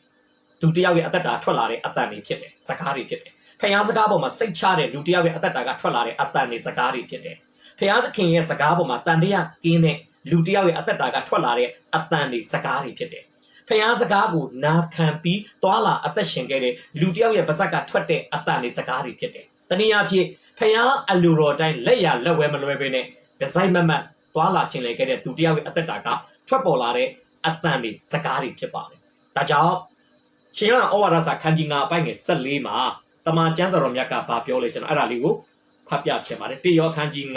သူတယောက်ရဲ့အသက်တာထွက်လာတဲ့အတန်တွေဖြစ်တယ်စကားတွေဖြစ်တယ်ဖခင်စကားပေါ်မှာစိတ်ချတဲ့လူတယောက်ရဲ့အသက်တာကထွက်လာတဲ့အတန်တွေစကားတွေဖြစ်တယ်ဖခင်သခင်ရဲ့စကားပေါ်မှာတန်တရားကင်းတဲ့လူတယောက်ရဲ့အသက်တာကထွက်လာတဲ့အတန်တွေစကားတွေဖြစ်တယ်ဖခင်စကားကိုနာခံပြီးသွာလာအသက်ရှင်ခဲ့တဲ့လူတယောက်ရဲ့ပါဇက်ကထွက်တဲ့အတန်တွေစကားတွေဖြစ်တယ်တနည်းအားဖြင့်ဖခင်အလိုတော်တိုင်းလက်ရလက်ဝဲမလွဲပဲနဲ့ဒီဇိုင်းမတ်သွာလာခြင်းလေခဲ့တဲ့သူတယောက်ရဲ့အသက်တာကထွက်ပေါ်လာတဲ့အတန်တွေစကားတွေဖြစ်ပါတယ်ဒါကြောင့်ရှင်ရဩဝါဒစာခန်းကြီး9အပိုင်းငယ်14မှာတမန်ကျမ်းစာတော်မြတ်ကဘာပြောလဲကျွန်တော်အဲ့ဒါလေးကိုဖတ်ပြချင်ပါတယ်တေယောအခန်းကြီး9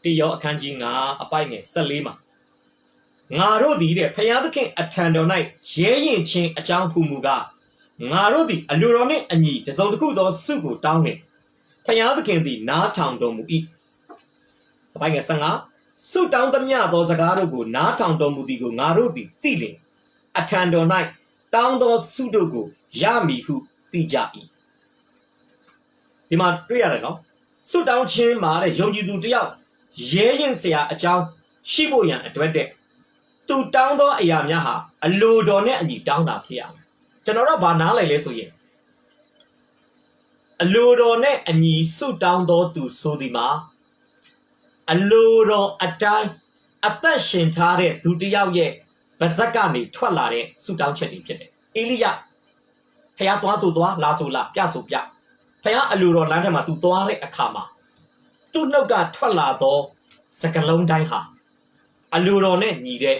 တေယောအခန်းကြီး9အပိုင်းငယ်14မှာငါတို့သည်တဲ့ဖခင်သခင်အထံတော်၌ရဲရင်ချင်းအကြောင်းဟူမူကားငါတို့သည်အလိုတော်နှင့်အညီတစုံတစ်ခုသောစုကိုတောင်းနှင့်ဖခင်သခင်သည်နားထောင်တော်မူ၏အပိုင်းငယ်15စုတောင်းသမျှသောစကားတို့ကိုနားထောင်တော်မူသည်ကိုငါတို့သည်သိလျင်အထံတော်၌တောင်းသောစုတို့ကိုရမည်ဟုသိကြ၏ဒီမှာတွေ့ရတယ်နော်စုတောင်းခြင်းမှာတဲ့ယုံကြည်သူတယောက်ရဲရင်စရာအကြောင်းရှိဖို့ရန်အတွက်တဲ့သူတောင်းသောအရာများဟာအလိုတော်နဲ့အညီတောင်းတာဖြစ်ရမယ်ကျွန်တော်တို့ဘာနားလည်လဲဆိုရင်အလိုတော်နဲ့အညီစုတောင်းသောသူဆိုဒီမှာအလိုတော်အတိုင်းအသက်ရှင်ထားတဲ့သူတယောက်ရဲ့ပါဇက်ကနေထွက်လာတဲ့စုတောင်းချက်တွေဖြစ်တယ်အေလိယဖခင်သွားဆိုသွားလာဆိုလာပြဆိုပြဖခင်အလိုတော်လမ်းထဲမှာသူသွားတဲ့အခါမှာသူ့နှုတ်ကထွက်လာသောစကားလုံးတိုင်းဟာအလိုတော်နဲ့ညီတဲ့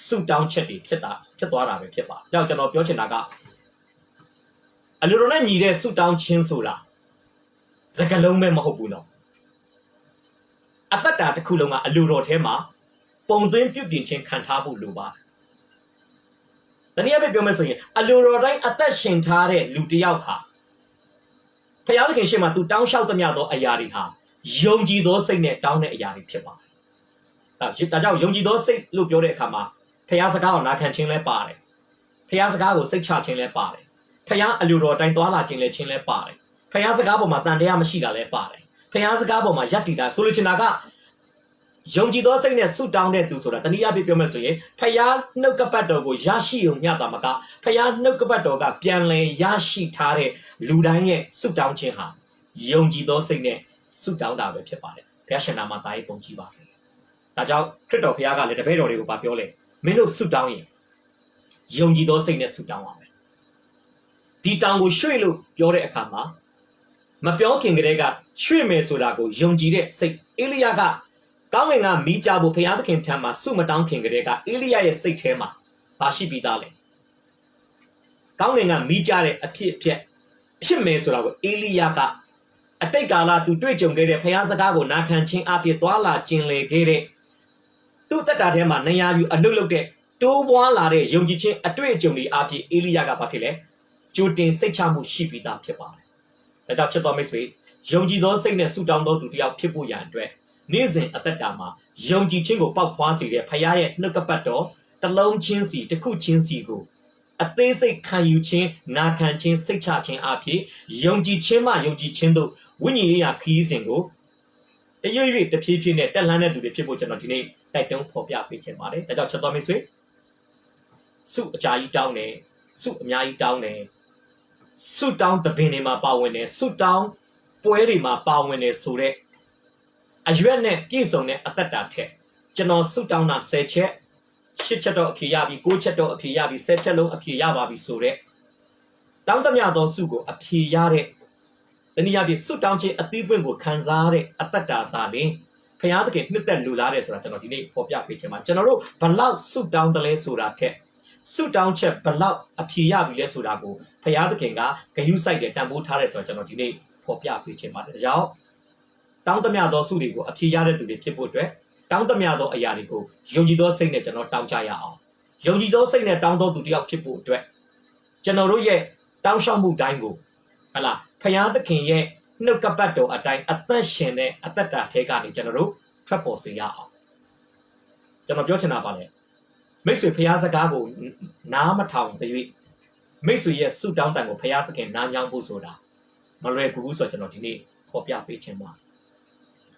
စုတောင်းချက်တွေဖြစ်သွားတာပဲဖြစ်ပါကြောင့်ကျွန်တော်ပြောချင်တာကအလိုတော်နဲ့ညီတဲ့စုတောင်းခြင်းဆိုတာစကားလုံးပဲမဟုတ်ဘူးနော်အတ္တတာတစ်ခုလုံးကအလိုတော်ထဲမှာပုံသွင်းပြုပြင်ခြင်းခံထားဖို့လိုပါတယ်တနည်းအားဖြင့်ပြောမယ်ဆိုရင်အလိုတော်တိုင်းအသက်ရှင်ထားတဲ့လူတစ်ယောက်ဟာဖခင်သခင်ရှေ့မှာသူတောင်းလျှောက်သမျှသောအရာတွေဟာယုံကြည်သောစိတ်နဲ့တောင်းတဲ့အရာတွေဖြစ်ပါတယ်ဒါကြောင့်ယုံကြည်သောစိတ်လို့ပြောတဲ့အခါမှာဖခင်စကားကိုနာခံခြင်းလည်းပါတယ်ဖခင်စကားကိုစိတ်ချခြင်းလည်းပါတယ်ဖခင်အလိုတော်တိုင်းသွားလာခြင်းလည်းပါတယ်ဖခင်စကားပေါ်မှာတန်တရားမရှိတာလည်းပါတယ်ဖခင်စကားပေါ်မှာယက်တီတာဆိုလိုချင်တာကယုံကြည်သောစိတ်နဲ့ဆုတောင်းတဲ့သူဆိုတာတနည်းအားဖြင့်ပြောမယ်ဆိုရင်ဖခင်နှုတ်ကပတ်တော်ကိုရရှိုံမျှတာမကဖခင်နှုတ်ကပတ်တော်ကပြန်လည်ရရှိထားတဲ့လူတိုင်းရဲ့ဆုတောင်းခြင်းဟာယုံကြည်သောစိတ်နဲ့ဆုတောင်းတာပဲဖြစ်ပါတယ်ဘုရားရှင်နာမသားရေးပုံကြည်ပါစေဒါကြောင့်ခရစ်တော်ဘုရားကလည်းတပည့်တော်တွေကိုပြောလဲမင်းတို့ဆုတောင်းရင်ယုံကြည်သောစိတ်နဲ့ဆုတောင်းရမယ်ဒီတောင်းကိုရွှေ့လို့ပြောတဲ့အခါမှာမပြောခင်ကတည်းကရွှေ့မယ်ဆိုတာကိုယုံကြည်တဲ့စိတ်အေလိယကကောင်းကင်ကမိကြဖို့ဘုရားသခင်ထံမှာဆုမတောင်းခင်ကတည်းကအေလိယရဲ့စိတ်ထဲမှာရှိပြီးသားလေကောင်းကင်ကမိကြတဲ့အဖြစ်မယ်ဆိုတာကိုအေလိယကအတိတ်ကာလသူတွေ့ကြုံခဲ့တဲ့ဘုရားစကားကိုနာခံခြင်းအပြင်သွာလာခြင်းလေခဲ့တဲ့သူ့တက်တာထဲမှာနေရာယူအလုတ်လုတ်တဲ့တိုးပွားလာတဲ့ယုံကြည်ခြင်းအတွေ့အကြုံတွေအပြင်အေလိယကဘာဖြစ်လဲကြိုတင်စိတ်ချမှုရှိပြီးသားဖြစ်ပါတယ်ဒါကြောင့်ချစ်တော်မိတ်ဆွေယုံကြည်သောစိတ်နဲ့ဆုတောင်းသောသူတစ်ယောက်ဖြစ်ဖို့ရန်အတွက်နေ့စဉ်အသက်တာမှာယုံကြည်ခြင်းကိုပေါက်ဖွားစေတဲ့ဖခင်ရဲ့နှုတ်ကပတ်တော်တစ်လုံးချင်းစီတစ်ခုချင်းစီကိုအသေးစိတ်ခံယူခြင်းနာခံခြင်းစိတ်ချခြင်းအပြင်ယုံကြည်ခြင်းမှယုံကြည်ခြင်းတို့ဝိညာဉ်ရေးရာခရီးစဉ်ကိုတရွေ့ရွေ့တဖြည်းဖြည်းနဲ့တက်လှမ်းတဲ့သူတွေဖြစ်ဖို့ကျွန်တော်ဒီနေ့တိုက်တွန်းဖော်ပြပေးခြင်းပါတယ်ဒါကြောင့်ချက်တော်မိတ်ဆွေစုအကြာကြီးတောင်းတယ်စုအများကြီးတောင်းတယ်စုတောင်းတပင်တွေမှာပါဝင်တယ်စုတောင်းပွဲတွေမှာပါဝင်တယ်ဆိုတဲ့အရွက်နဲ့ပြည့်စုံတဲ့အသက်တာထက်ကျွန်တော်စုတောင်းတာ10ချက်8ချက်တော့အဖြေရပြီ9ချက်တော့အဖြေရပြီ10ချက်လုံးအဖြေရပါပြီဆိုတဲ့တောင်းတမျှသောစုကိုအဖြေရတဲ့တနည်းအားဖြင့်စုတောင်းခြင်းအသီးပွင့်ကိုခံစားရတဲ့အသက်တာသာလင်ဖခင်သခင်နှစ်သက်လူလားတဲ့ဆိုတာကျွန်တော်ဒီနေ့ဖော်ပြပေးခြင်းပါကျွန်တော်တို့ဘလောက်စုတောင်းတယ်လဲဆိုတာထက်စုတောင်းချက်ဘလောက်အဖြေရပြီလဲဆိုတာကိုဖခင်သခင်ကဂရုစိုက်တယ်တန်ဖိုးထားတယ်ဆိုတော့ကျွန်တော်ဒီနေ့ဖော်ပြပေးခြင်းပါတယ်ဒါကြောင့်တောင်းတမျှသောစုတွေကိုအဖြေရတဲ့သူတွေဖြစ်ဖို့အတွက်တောင်းတမျှသောအရာတွေကိုယုံကြည်သောစိတ်နဲ့ကျွန်တော်တောင်းကြရအောင်ယုံကြည်သောစိတ်နဲ့တောင်းသောသူတစ်ယောက်ဖြစ်ဖို့အတွက်ကျွန်တော်တို့ရဲ့တောင်းလျှောက်မှုတိုင်းကိုဟလာဖခင်သခင်ရဲ့နှုတ်ကပတ်တော်အတိုင်းအသက်ရှင်တဲ့အသက်တာထဲကနေကျွန်တော်တို့ထွက်ပေါ်စေရအောင်ကျွန်တော်ပြောချင်တာပါလေမိတ်ဆွေဖခင်စကားကိုနားမထောင်တဲ့၍မိတ်ဆွေရဲ့ဆုတောင်းတန်ကိုဖခင်သခင်နားညောင်းဖို့ဆိုတာမလွယ်ကူဘူးဆိုတော့ကျွန်တော်ဒီနေ့ဖော်ပြပေးခြင်းပါ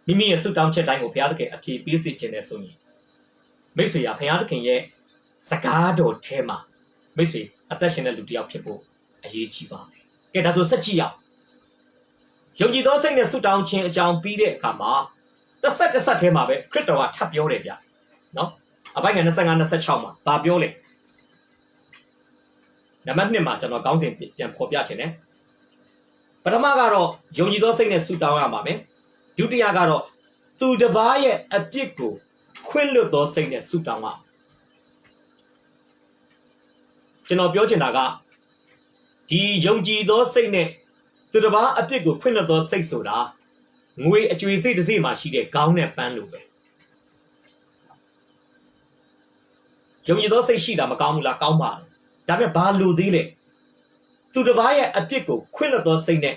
မိမိရဲ့ဆုတောင်းချက်တိုင်းကိုဘုရားသခင်အဖြေပေးစေခြင်းနဲ့ဆိုရင်မိတ်ဆွေရဘုရားသခင်ရဲ့စကားတော်ထဲမှာ မိတ်ဆွေအသက်ရှင်တဲ့လူတစ်ယောက်ဖြစ်ဖို့အရေးကြီးပါမယ်ကဲဒါဆိုဆက်ကြည့်ရအောင်ယုံကြည်သောစိတ်နဲ့ဆုတောင်းခြင်းအကြောင်းပြီးတဲ့အခါမှာတစ်ဆက်ထဲမှာပဲခရစ်တော်ကထပ်ပြောတယ်ဗျနော်အပိုင်းငယ်25 26မှာဗာပြောလေနံပါတ်1မှာကျွန်တော်ခေါင်းစဉ်ပြန်ဖော်ပြခြင်းနဲ့ပထမကတော့ယုံကြည်သောစိတ်နဲ့ဆုတောင်းရပါမယ်ဒုတိယကတော့သူတစ်ပါးရဲ့အပြစ်ကိုခွင့်လွှတ်သောစိတ်နဲ့ဆုတောင်းရကျွန်တော်ပြောချင်တာကဒီယုံကြည်သောစိတ်နဲ့သူတစ်ပါးအပြစ်ကိုခွင့်လွှတ်သောစိတ်ဆိုတာငွေအကျွေစိတ်တစ်စိတ်မှာရှိတဲ့ခေါင်းနဲ့ပန်းလိုပဲယုံကြည်သောစိတ်ရှိတာမကောင်းဘူးလားကောင်းပါဒါပေမဲ့ဘာလိုသေးလဲသူတစ်ပါးရဲ့အပြစ်ကိုခွင့်လွှတ်သောစိတ်နဲ့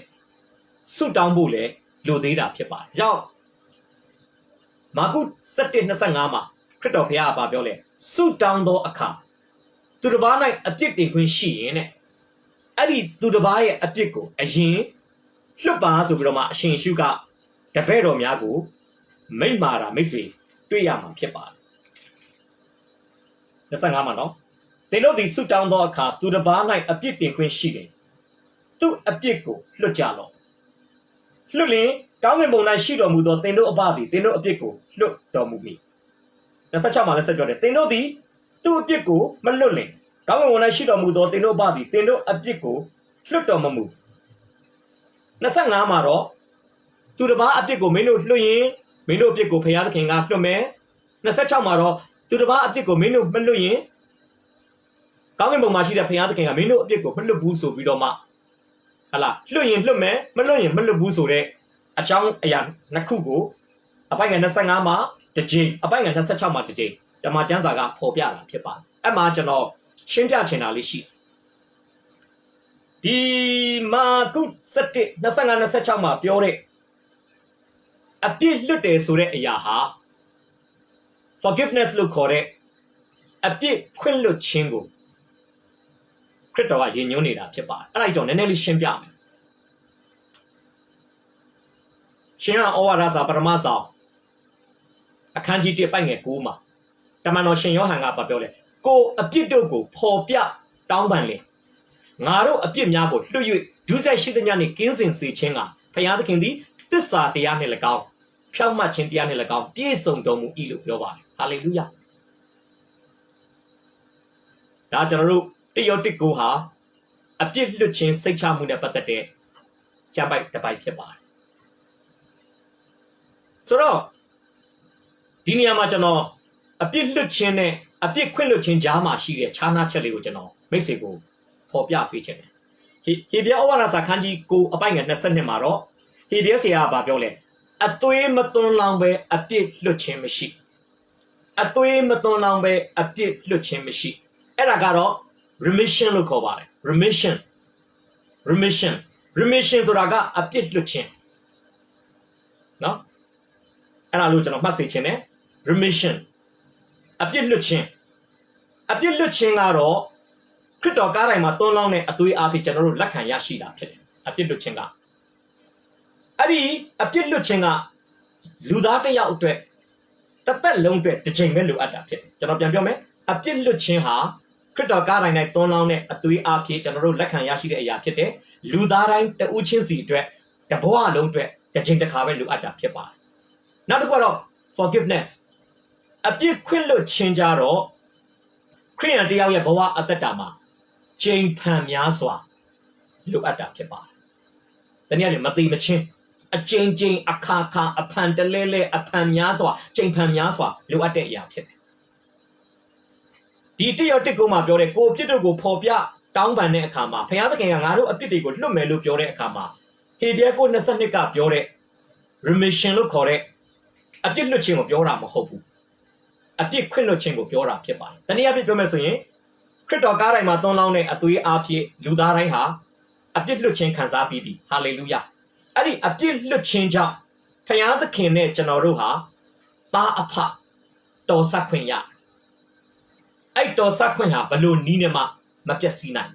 ဆုတောင်းဖို့လေလိုသေးတာဖြစ်ပါတယ်။ကြောင့်မာကု7:25မှာခရစ်တော်ဘုရားကပြောလဲဆုတောင်းသောအခါသူတစ်ပါး၌အပြစ်တင်ခွင့်ရှိရင်တဲ့အဲ့ဒီသူတစ်ပါးရဲ့အပြစ်ကိုအရင်လွတ်ပါဆိုပြီးတော့မှအရှင်ရှုကတပည့်တော်များကိုမိန့်မာတာမိတ်ဆွေတွေ့ရမှာဖြစ်ပါတယ်။25မှာနော်သင်တို့သည်ဆုတောင်းသောအခါသူတစ်ပါး၌အပြစ်တင်ခွင့်ရှိတယ်သူအပြစ်ကိုလွတ်ကြလော့လွတ်လင်ကောင်းကင်ဘုံ၌ရှိတော်မူသောသင်တို့အဘသည်သင်တို့အပြစ်ကိုလွတ်တော်မူမည်26မှာလည်းဆက်ပြောတယ်သင်တို့သည်သူအပြစ်ကိုမလွတ်လင်ကောင်းကင်ဘုံ၌ရှိတော်မူသောသင်တို့အဘသည်သင်တို့အပြစ်ကိုလွတ်တော်မမူ25မှာတော့သူတစ်ပါးအပြစ်ကိုမင်းတို့လွတ်ရင်မင်းတို့အပြစ်ကိုဘုရားသခင်ကလွတ်မယ်26မှာတော့သူတစ်ပါးအပြစ်ကိုမင်းတို့မလွတ်ရင်ကောင်းကင်ဘုံမှာရှိတဲ့ဘုရားသခင်ကမင်းတို့အပြစ်ကိုမလွတ်ဘူးဆိုပြီးတော့မှဟလာလွတ်ရင်လွတ်မယ်မလွတ်ရင်မလွတ်ဘူးဆိုတဲ့အကြောင်းအရာနှစ်ခုကိုအပိုင်းငယ်25မှာတစ်ကြိမ်အပိုင်းငယ်26မှာတစ်ကြိမ်ကျွန်မကျမ်းစာကဖော်ပြတာဖြစ်ပါတယ်အဲ့မှာကျွန်တော်ရှင်းပြချင်တာလေးရှိဒီမာကု7:25 26မှာပြောတဲ့အပြစ်လွတ်တယ်ဆိုတဲ့အရာဟာ forgiveness လို့ခေါ်တဲ့အပြစ်ခွင့်လွတ်ခြင်းကိုခရစ်တော်ကရည်ညွှန်းနေတာဖြစ်ပါတယ်အဲ့ဒါကြောင့်နည်းနည်းလေးရှင်းပြမယ်ရှင်ဟန်ဩဝါဒစာပထမဆောင်အခန်းကြီး1ပိုက်ငယ်9မှာတမန်တော်ရှင်ယောဟန်ကပြောလဲကိုအပြစ်တို့ကိုဖော်ပြတောင်းပန်လေငါတို့အပြစ်များကိုလွတ်၍ဒုစရိုက်ရှိသမျှနှင့်ကင်းစင်စေခြင်းကဘုရားသခင်သည်သစ္စာတရားနှင့်၎င်းဖြောင့်မတ်ခြင်းတရားနှင့်၎င်းပြည့်စုံတော်မူ၏လို့ပြောပါတယ်ဟာလေလုယာဒါကျွန်တော်တို့တိယောတစ်ကိုဟာအပြစ်လွတ်ခြင်းစိတ်ချမှုနဲ့ပတ်သက်တဲ့ကျမ်းပိုက်တစ်ပိုက်ဖြစ်ပါတယ်ဆိုတော့ဒီနေရာမှာကျွန်တော်အပြစ်လွတ်ခြင်းနဲ့အပြစ်ခွင့်လွတ်ခြင်းကြားမှာရှိတဲ့ခြားနားချက်လေးကိုကျွန်တော်မိတ်ဆွေကိုဖော်ပြပေးခြင်းတယ်ဟေဘရဲဩဝါဒစာခန်းကြီး9အပိုက်ငယ်22မှာတော့ဟေဘရဲဆရာကပြောလဲအသွေးမသွန်းလောင်းပဲအပြစ်လွတ်ခြင်းမရှိအသွေးမသွန်းလောင်းပဲအပြစ်လွတ်ခြင်းမရှိအဲ့ဒါကတော့ remission လို့ခေါ်ပါတယ် remission ဆိုတာကအပြစ်လွတ်ခြင်းနော်အဲ့ဒါလို့ကျွန်တော်မှတ်စေချင်တယ် remission အပြစ်လွတ်ခြင်းကတော့ခရစ်တော်ကားတိုင်းမှာသွန်းလောင်းတဲ့အသွေးအားဖြင့်ကျွန်တော်တို့လက်ခံရရှိတာဖြစ်တယ်အပြစ်လွတ်ခြင်းကအဲ့ဒီအပြစ်လွတ်ခြင်းကလူသားတစ်ယောက်အတွက်တစ်သက်လုံးအတွက်တစ်ချိန်ပဲလိုအပ်တာဖြစ်တယ်ကျွန်တော်ပြန်ပြောမယ်အပြစ်လွတ်ခြင်းဟာခရစ်တော်ကားတိုင်း၌သွန်းလောင်းတဲ့အသွေးအားဖြင့်ကျွန်တော်တို့လက်ခံရရှိတဲ့အရာဖြစ်တယ်လူသားတိုင်းတဦးချင်းစီအတွက်တဘဝလုံးအတွက်တစ်ချိန်တစ်ခါပဲလိုအပ်တာဖြစ်ပါတယ်နောက်တစ်ခုကတော့ forgiveness အပြစ်ခွင့်လွတ်ခြင်းကြတော့ခရိယန်တယောက်ရဲ့ဘဝအသက်တာမှာချိန်ဖန်များစွာလိုအပ်တာဖြစ်ပါတယ်။တနည်းအားဖြင့်မတိမချင်းအကျဉ်းချင်းအခါခါအဖန်တလဲလဲအဖန်များစွာချိန်ဖန်များစွာလိုအပ်တဲ့အရာဖြစ်တယ်။ဒီတိယောတစ်ကိုမှပြောတဲ့ကိုအပြစ်တို့ကိုဖော်ပြတောင်းပန်တဲ့အခါမှာဘုရားသခင်ကငါတို့အပြစ်တွေကိုလွတ်မယ်လို့ပြောတဲ့အခါမှာဟေဘရဲ9:22ကပြောတဲ့ remission လို့ခေါ်တဲ့အပြစ်လွတ်ခြင်းကိုပြောတာမဟုတ်ဘူးအပြစ်ခွင့်လွတ်ခြင်းကိုပြောတာဖြစ်ပါတယ်တနည်းအားဖြင့်ပြောမယ်ဆိုရင်ခရစ်တော်ကားတိုင်းမှာသွန်းလောင်းတဲ့အသွေးအားဖြင့်လူသားတိုင်းဟာအပြစ်လွတ်ခြင်းခံစားပြီးပြီဟာလေလုယာအဲ့ဒီအပြစ်လွတ်ခြင်းကြောင့်ဘုရားသခင်နဲ့ကျွန်တော်တို့ဟာသားအဖတော်ဆက်ခွင့်ရအဲ့တော်ဆက်ခွင့်ဟာဘလို့နီးနေမှမပြတ်စည်းနိုင်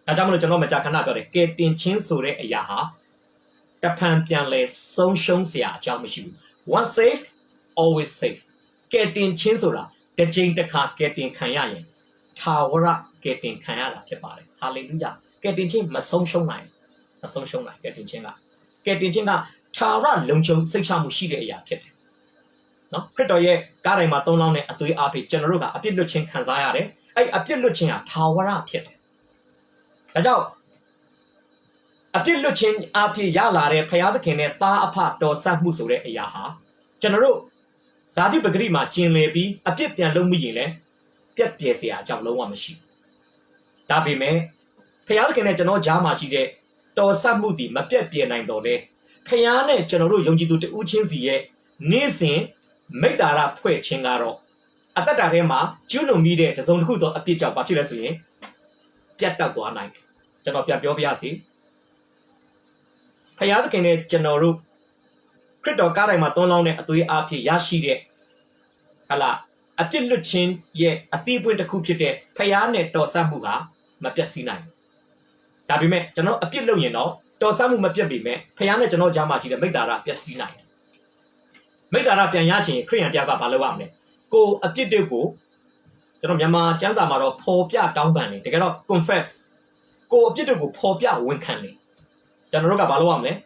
ဒါကြောင့်မလို့ကျွန်တော်မကြာခဏပြောတယ်ကဲတင်ချင်းဆိုတဲ့အရာဟာတဖန်ပြန်လဲဆုံးရှုံးเสียအကြောင်းမရှိဘူး one safe always safe ကဲတင်ချင်းဆိုတာတစ်ချိန်တစ်ခါကဲတင်ခံရရင် Tawara getting Kayana Chepare. Hallelujah. Getting him must social line. A social line getting chinga. Getting chinga Tara Luncho Sichamushi ya Chip. No, Critoye, Garima Donone at the Api Generuga, a piluchin Kanzayare, a piluchin Tawara Pit. Adult. A piluchin Api Yalare, Payadakine, Ta apart or San Musure Yaha. General Sadi Bagrima, Chin Lebi, a pit and Lumile, Pet Piesia, Jamlo Mashi. Tabi me, Payadakine General Jamashi de, Do San Mudi, Mapet Pia 9 dole, Payane General Yongi to Uchinzie, Nisin. Make that up quick, Chingaro. At that time, Juno needed the zone hood of a pitch of Bacillus. Get out one night. General Piabiasi. Payadkin General Crito Garima Donone at the Api Yashi de Allah. A piluchin, ye, a deep winter coupite, Payane to Sambuha, Mapesi 9. Tabime, General a pilu, you know, to Samu Mapiabi, Payane General Jamashi, the Megdara, Piasi 9. Make that up and yaching, Korean Java Balawame. Go a kid go. Yama Janzamaro, Popia down banning, take it up, confess. Go a kid go, Popia win candy. Janaroga Balawame.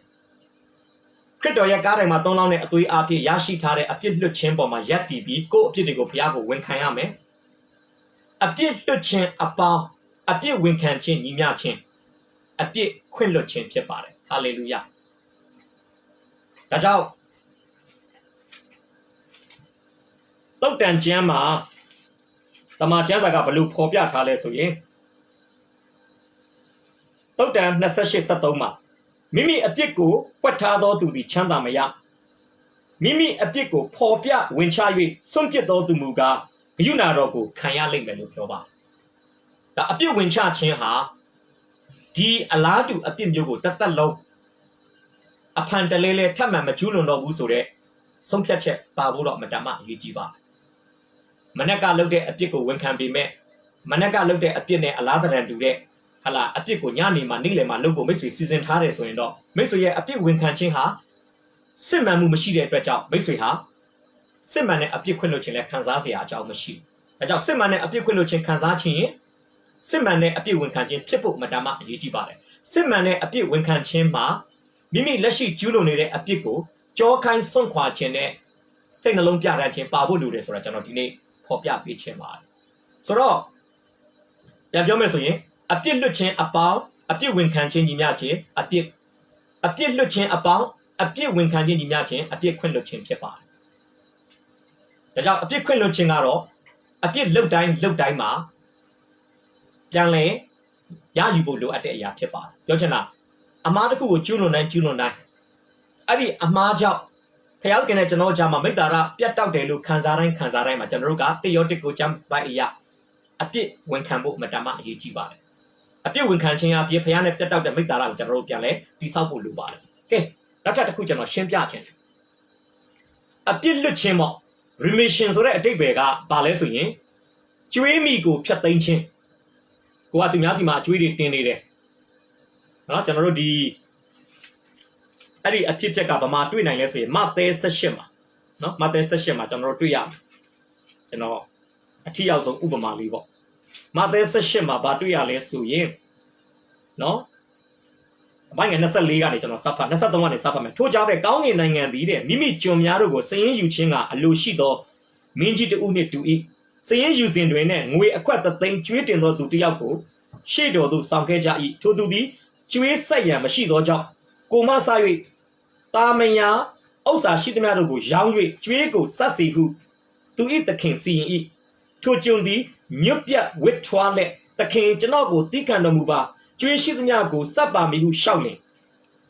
Crito Yagare Madonna at the Api Yashi Tare, a kid look chamber my yati be, go a kid go Piago win Kayame. A kid look chin about a bit win can chin, Yachin. A bit quin look chin, Piapare. Hallelujah. That's out. Don't then Gemma. The Majazaga Balu Popia Talesuye. Don't then necessary Satoma. Mimi a pico, what tado to the Chandamaya. Mimi a pico, Popia, Winchawi, Sumpieto to Muga, Yunarogo, Kaya Limbeluba. The appeal Wincha Chinha. D allowed to appeal Yogo, Tata low. A Pantalele Tama Majuno no Usure. Some catch Babu Madama Yujiba. Manaka looked at a pico when can be met. Manaka looked at a piene a lather and do that. Hala, a pico yani manile malubo miss with season tires so in dog. Miss a pico when can ching her. Simman machine at Beja, miss with her. Simman a pico chin Kanzazia, Jow machine. A job Simman a pico chin Kanzachi. Simman a pico when can chin Pipo Madama Yijibare. Simman a pico when can chin ma. Mimi Leshi Juno needed a pico. Joe kind son quachene. Sing along Piarachin Babu Ludes or a janotine. Popia beach him. So, Yabiomessoye, a bit looking about a bit win canting in Yachi, a bit looking about a bit win canting in Yachi, a bit quin looking Pipa. The job a bit quin looking arrow, a bit low dime ma. Janley, Yajibu at the Yapipa. Yojana, a Madaku Juno 9. Adi a Maja. Payalkin at General Jama make that up, Piat out de Lu Kanzaran, Generuga, the Yotico jump by ya. A bit when Cambo Madama Yijiba. A bit when canching up, your piano set out the make that out General Piale, Disabu Luba. Okay, that's at the Kujan of Shempiachin. A bit Luchimo, remissions or a debega, Balesuye. Juemi go Piatanchin. Go at the Yazima, Judy Tinide. Not General D. Adi a tip check up a ma 2 9 let's say Mate Sashima. No, Mate Sashima, General 2 yam. General a tea out of Ubama Livo. Mate Sashima, Batuya Lesu. No? Buying a Nasa Liga, General Sapa, Nasa the one is Sapperman. 2 Java down in Nang and the Mimi Jomiago saying you chinga a Lucido, Minji to Uni to eat. Saying using Dwayne, we acquired the thing treating to Diapo. She do Sankeja eat to do the Chui Sayam, she do job. Goma Sawi. Tamaya, Osa Shidamaru, Yangui, Juego, Sassihu, to eat the king seeing it. To Jundi, Nupia with toilet, the king Janago, Dikanamuba, Juin Shidanyago, Sabamigu shouting.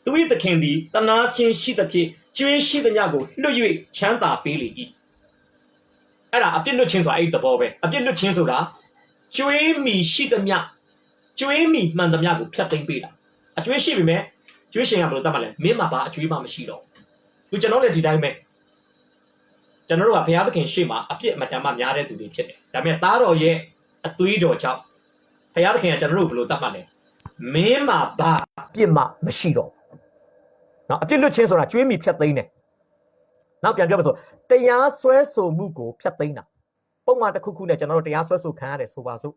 To eat the candy, the Nachin Shidaki, Juin Shidanyago, Louis, Chanta Billy. And I didn't change I ate the boy, I didn't change that. Juin me Shidanya, Juin me Mandamiago, Captain Bida. A Juin Shibime. Tuition about Tamale, Mimaba, Dreama Mashido. Which another dime. General Piabakin Shima appeared Madama Yare to be kid. Damia Taro ye a Tuido chop. Piabakin General Blue Tamale. Mima ba Pima Mashido. Now a little chance on a dreamy Piatina. Now Piabato, they are so Mugo Piatina. Poma the cuckoo General, they are so can so.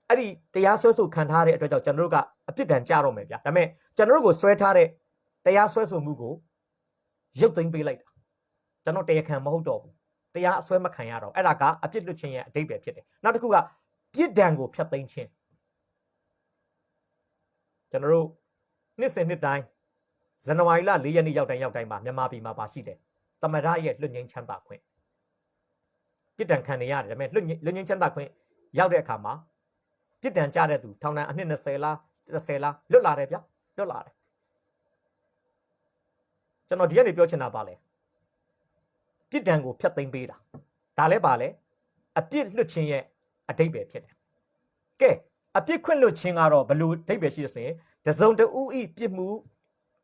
အဲ့ဒီတရားစွဲဆိုခံထားတဲ့အတွက်ကြောင့်ကျွန်တော်တို့ကအပြစ်ဒဏ်ကြတော့မယ်ဗျာဒါပေမဲ့ကျွန်တော်တို့ကိုဆွဲထားတဲ့တရားစွဲဆိုမှုကိုရုပ်သိမ်းပေးလိုက်တာကျွန်တော်တရားခံမဟုတ်တော့ဘူးတရားအစွဲမခံရတော့အဲ့ဒါကအပြစ်လွတ်ခြင်းရဲ့အဓိပ္ပာယ်ဖြစ်တယ်နောက်တစ်ခုကပြစ်ဒဏ်ကိုဖျက်သိမ်းခြင်းကျွန်တော်တို့နှစ်စဉ်နှစ်တိုင်းဇန်နဝါရီလ4ရက်နေ့ရောက်တိုင်းမှာမြန်မာပြည်မှာပါရှိတယ်သမရရဲ့လွတ်ငြိမ်းချမ်းသာခွင့်ပြစ်ဒဏ်ခံနေရတယ်ဒါပေမဲ့လွတ်ငြိမ်းချမ်းသာခွင့်ရောက်တဲ့အခါမှာပြစ်ဒဏ်ကြတဲ့သူထောင်ဒဏ်အနှစ်20လား30လားလွတ်လာတယ်ဗျလွတ်လာတယ်ကျွန်တော်ဒီကနေပြောချင်တာပါလေပြစ်ဒဏ်ကိုဖျက်သိမ်းပေးတာဒါလည်းပါလေအပြစ်လွတ်ခြင်းရဲ့အဓိပ္ပာယ်ဖြစ်တယ်ကဲအပြစ်ခွင့်လွတ်ခြင်းကတော့ဘယ်လိုအဓိပ္ပာယ်ရှိသလဲတစုံတဦးဤပြစ်မှု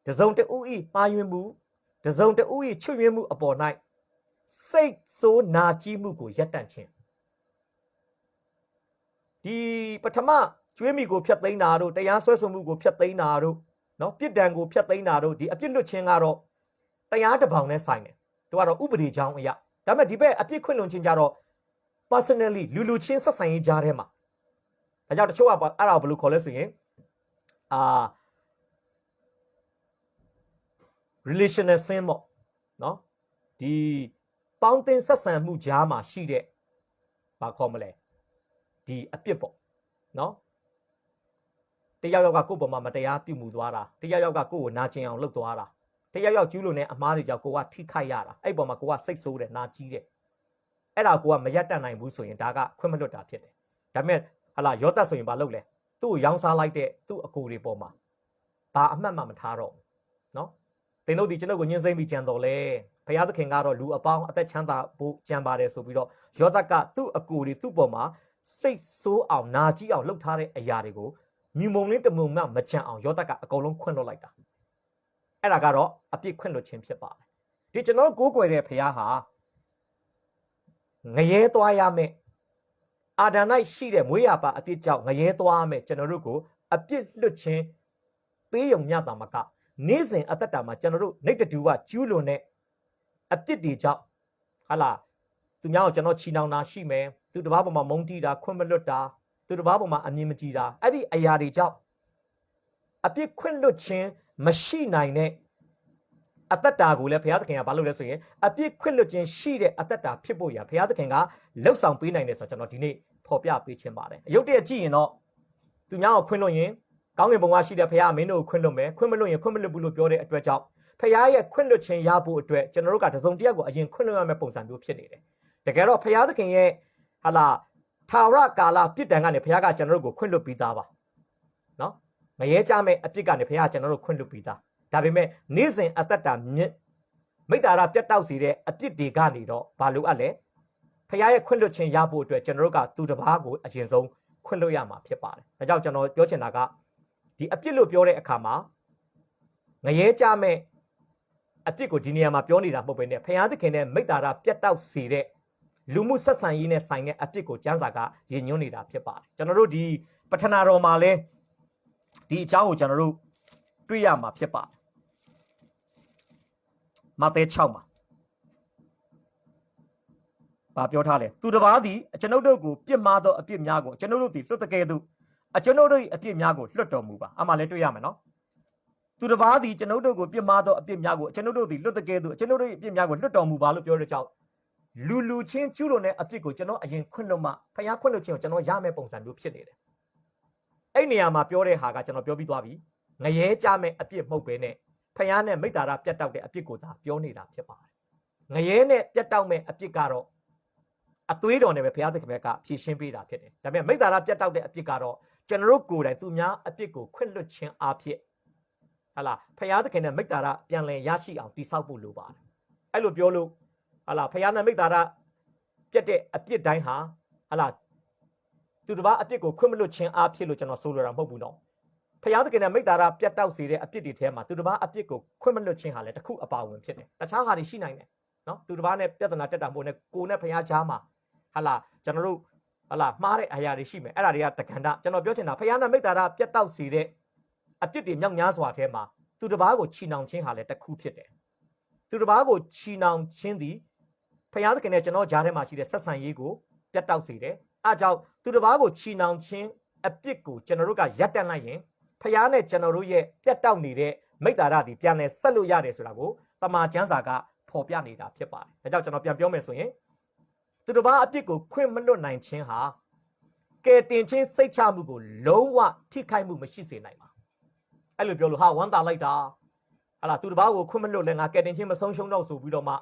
တစုံတဦးဤမှားယွင်းမှုတစုံတဦးဤချွတ်ယွင်းမှုအပေါ်၌စိတ်ဆိုးနာကြီးမှုကိုရပ်တန့်ခြင်းဒီပထမကျွေးမိကိုဖျက်သိမ်းတာတို့တရားစွဲဆိုမှုကိုဖျက်သိမ်းတာတို့เนาะပြစ်ဒဏ်ကိုဖျက်သိမ်းတာတို့ဒီအပြစ်လွတ်ခြင်းကတော့တရားတစ်ပေါင်နဲ့ဆိုင်တယ်သူကတော့ဥပဒေကြောင်းအရာဒါပေမဲ့ဒီဘက်အပြစ်ခွင့်လွန်ခြင်းကြတော့ personally လူချင်းဆက်ဆံရေးကြားထဲမှာဒါကြောင့်တချို့ကအဲ့ဒါကိုဘယ်လိုခေါ်လဲဆိုရင်relational sin ပေါ့เนาะဒီပေါင်းတင်ဆက်ဆံမှုကြားမှာရှိတဲ့ဘာခေါ်မလဲဒီအပြစ်ပေါ့เนาะတယောက်ယောက်ကကိုယ့်ပေါ်မှာမတရားပြုမှုသွားတာတယောက်ယောက်ကကိုယ့်ကိုနာကျင်အောင်လုပ်သွားတာတယောက်ယောက်ကျူးလွန်တဲ့အမားတွေကြောင့်ကိုကထိခိုက်ရတာအဲ့ပေါ်မှာကိုကစိတ်ဆိုးတယ်နာကြီးတယ်အဲ့ဒါကိုကမရက်တတ်နိုင်ဘူးဆိုရင်ဒါကခွင့်မလွတ်တာဖြစ်တယ်ဒါပေမဲ့ဟာလာရောသက်ဆိုရင်ဘာလုပ်လဲသူ့ကိုရောင်းစားလိုက်တဲ့သူ့အကူတွေပေါ်မှာဘာအမှတ်မှမထားတော့เนาะတင်တို့ဒီကျွန်တော်ကိုညှင်းစိမ့်ပြီးကြံတော်လဲဘုရားသခင်ကတော့လူအပေါင်းအသက်ချမ်းသာဖို့ကြံပါတယ်ဆိုပြီးတော့ရောသက်ကသူ့အကူတွေသူ့ပေါ်မှာစိတ်ဆိုးအောင်နာကြီးအောင်လှုပ်ထားတဲ့အရာတွေကိုမြူမုံလေးတမုံမှမကြံအောင်ရောသက်ကအကုန်လုံးခွင့်လွှတ်လိုက်တာအဲ့ဒါကတော့အပြစ်ခွင့်လွှတ်ခြင်းဖြစ်ပါတယ်ဒီကျွန်တော်ကိုးကွယ်တဲ့ဘုရားဟာငရဲသွားရမယ်အာဒံ၌ရှိတဲ့မွေးရပါအပြစ်ကြောင့်ငရဲသွားရမယ်ကျွန်တော်တို့ကိုအပြစ်လွတ်ခြင်းပေးယုံညတာမကနေ့စဉ်အသက်တာမှာကျွန်တော်တို့နေတတူကကျူးလွန်တဲ့အပြစ်တွေကြောင့်ဟာလာသူများကိုကျွန်တော်ချီနှောင်တာရှိမယ်သူတစ်ပါးပေါ်မှာမုန်းတီးတာခွင့်မလွတ်တာသူတစ်ပါးပေါ်မှာအမြင်မကြည်တာအဲ့ဒီအရာတွေကြောင့်အပြစ်ခွင့်လွတ်ခြင်းမရှိနိုင်တဲ့အသက်တာကိုလည်းဘုရားသခင်ကဘာလုပ်လဲဆိုရင်အပြစ်ခွင့်လွတ်ခြင်းရှိတဲ့အသက်တာဖြစ်ဖို့ရဘုရားသခင်ကလှုပ်ဆောင်ပေးနိုင်တယ်ဆိုတော့ကျွန်တော်ဒီနေ့ဖော်ပြပေးခြင်းပါတယ်အယုတ်တရကြည့်ရင်တော့သူများကိုခွင့်လွတ်ရင်ကောင်းကင်ဘုံကရှိတဲ့ဘုရားမင်းတို့ကိုခွင့်လွတ်မယ်ခွင့်မလွတ်ရင်ခွင့်မလွတ်ဘူးလို့ပြောတဲ့အတွက်ကြောင့်ဘုရားရဲ့ခွင့်လွတ်ခြင်းရဖို့အတွက်ကျွန်တော်တို့ကတစုံတစ်ယောက်ကိုအရင်ခွင့်လွတ်ရမယ့်ပုံစံမျိုးဖြစ်နေတယ်တကယ်တော့ဘုရားသခင်ရဲ့ဟာလာထာဝရကာလပြစ်ဒဏ်ကနေဘုရားကကျွန်တော်တို့ကိုခွင့်လွတ်ပြီးသားပါနော်မရဲကြမဲ့အပြစ်ကနေဘုရားကျွန်တော်တို့ခွင့်လွတ်ပြီးသားဒါပေမဲ့နေ့စဉ်အသက်တာမိတ္တာရပြတ်တောက်စေတဲ့အပြစ်တွေကနေတော့ဘာလို့အပ်လဲဖခင်ရဲ့ခွင့်လွှတ်ခြင်းရဖို့အတွက်ကျွန်တော်တို့ကသူတစ်ပါးကိုအရင်ဆုံးခွင့်လွှတ်ရမှာဖြစ်ပါတယ်ဒါကြောင့်ကျွန်တော်ပြောချင်တာကဒီအပြစ်လို့ပြောတဲ့အခါမှာငရဲကြမဲ့အပြစ်ကိုဒီနေရာမှာပြောနေတာမဟုတ်ဘဲနဲ့ဖခင်သခင်နဲ့မိတ္တာရပြတ်တောက်စေတဲ့လူမှုဆက်ဆံရေးနဲ့ဆိုင်တဲ့အပြစ်ကိုကျမ်းစာကရည်ညွှန်းနေတာဖြစ်ပါတယ်ကျွန်တော်တို့ဒီပထနာတော်မှာလဲဒီအကြောင်းကိုကျွန်တော်တို့တွေ့ရမှာဖြစ်ပါတယ်မာသဲ6မှာဘာပြောထားလဲသူတစ်ပါးသည်ကျွန်ုပ်တို့ကိုပြစ်မှားသောအပြစ်များကိုကျွန်ုပ်တို့သည်လွတ်တကယ်သို့ကျွန်ုပ်တို့၏အပြစ်များကိုလွတ်တော်မူပါအမှလည်းတွေ့ရမယ်နော်သူတစ်ပါးသည်ကျွန်ုပ်တို့ကိုပြစ်မှားသောအပြစ်များကိုကျွန်ုပ်တို့သည်လွတ်တကယ်သို့ကျွန်ုပ်တို့၏အပြစ်များကိုလွတ်တော်မူပါလို့ပြောတဲ့ကြောင့်လူချင်းကျူးလွန်တဲ့အပြစ်ကိုကျွန်တော်အရင်ခွင့်လွတ်မှဖခင်ခွင့်လွတ်ခြင်းကိုကျွန်တော်ရမယ့်ပုံစံမျိုးဖြစ်နေတယ်အဲ့နေရာမှာပြောတဲ့ဟာကကျွန်တော်ပြောပြီးသွားပြီငရဲကြမဲ့အပြစ်မဟုတ်ပဲနဲ့ဖခင်နဲ့မိတ္တာရပြတ်တောက်တဲ့အပြစ်ကိုသာပြောနေတာဖြစ်ပါတယ်ငရဲနဲ့ပြတ်တောက်မဲ့အပြစ်ကတော့အသွေးတော်နဲ့ပဲဘုရားသခင်ကဖြည့်ရှင်းပေးတာဖြစ်တယ်ဒါပေမဲ့မိတ္တာရပြတ်တောက်တဲ့အပြစ်ကတော့ကျွန်တော်တို့ကိုယ်တိုင်သူများအပြစ်ကိုခွင့်လွှတ်ခြင်းအဖြစ်ဟာလားဘုရားသခင်နဲ့မိတ္တာရပြန်လည်ရရှိအောင်တည်ဆောက်ဖို့လိုပါတယ်အဲ့လိုပြောလို့ဟာလားဘုရားနဲ့မိတ္တာရပြတ်တဲ့အပြစ်တိုင်းဟာဟာလားသူတစ်ပါးအပြစ်ကိုခွင့်မလွှတ်ခြင်းအဖြစ်လို့ကျွန်တော်ဆိုလိုတာမဟုတ်ဘူးနော်ဖျားသခင်နဲ့မိတ္တာရပြတ်တောက်စေတဲ့အပြစ်တွေထဲမှာသူတစ်ပါးအပြစ်ကိုခွင့်မလွတ်ခြင်းဟာလည်းတစ်ခုအပါဝင်ဖြစ်တယ်။တခြားဟာတွေရှိနိုင်တယ်နော်။သူတစ်ပါးနဲ့ပြဿနာတက်တာမို့နဲ့ကိုနဲ့ဖျားချားမှာဟာလာကျွန်တော်တို့ဟာလာမှားတဲ့အရာတွေရှိမယ်။အဲ့ဒါတွေကတက္ကန္တကျွန်တော်ပြောချင်တာဖျားနဲ့မိတ္တာရပြတ်တောက်စေတဲ့အပြစ်တွေမြောက်များစွာထဲမှာသူတစ်ပါးကိုချီနှောင်ခြင်းဟာလည်းတစ်ခုဖြစ်တယ်။သူတစ်ပါးကိုချီနှောင်ခြင်းသည်ဖျားသခင်နဲ့ကျွန်တော်ကြားထဲမှာရှိတဲ့ဆက်ဆံရေးကိုပြတ်တောက်စေတယ်။အဲကြောင့်သူတစ်ပါးကိုချီနှောင်ခြင်း အပြစ်ကိုကျွန်တော်တို့ကရပ်တန့်လိုက်ရင်ဖျားနဲ့ကျွန်တော်တို့ရဲ့ပြတ်တောက်နေတဲ့မိတ္တာရတွေပြန်လဲဆက်လို့ရတယ်ဆိုတာကိုတမန်ကျမ်းစာကဖော်ပြနေတာဖြစ်ပါတယ်ဒါကြောင့်ကျွန်တော်ပြန်ပြောမယ်ဆိုရင်သူတစ်ပါးအပြစ်ကိုခွင့်မလွတ်နိုင်ခြင်းဟာကဲတင်ချင်းစိတ်ချမှုကိုလုံးဝထိခိုက်မှုမရှိစေနိုင်ပါအဲ့လိုပြောလို့ဟာဝမ်းသာလိုက်တာဟာလားသူတစ်ပါးကိုခွင့်မလွတ်လဲငါကဲတင်ချင်းမဆုံးရှုံးတော့ဆိုပြီးတော့မှ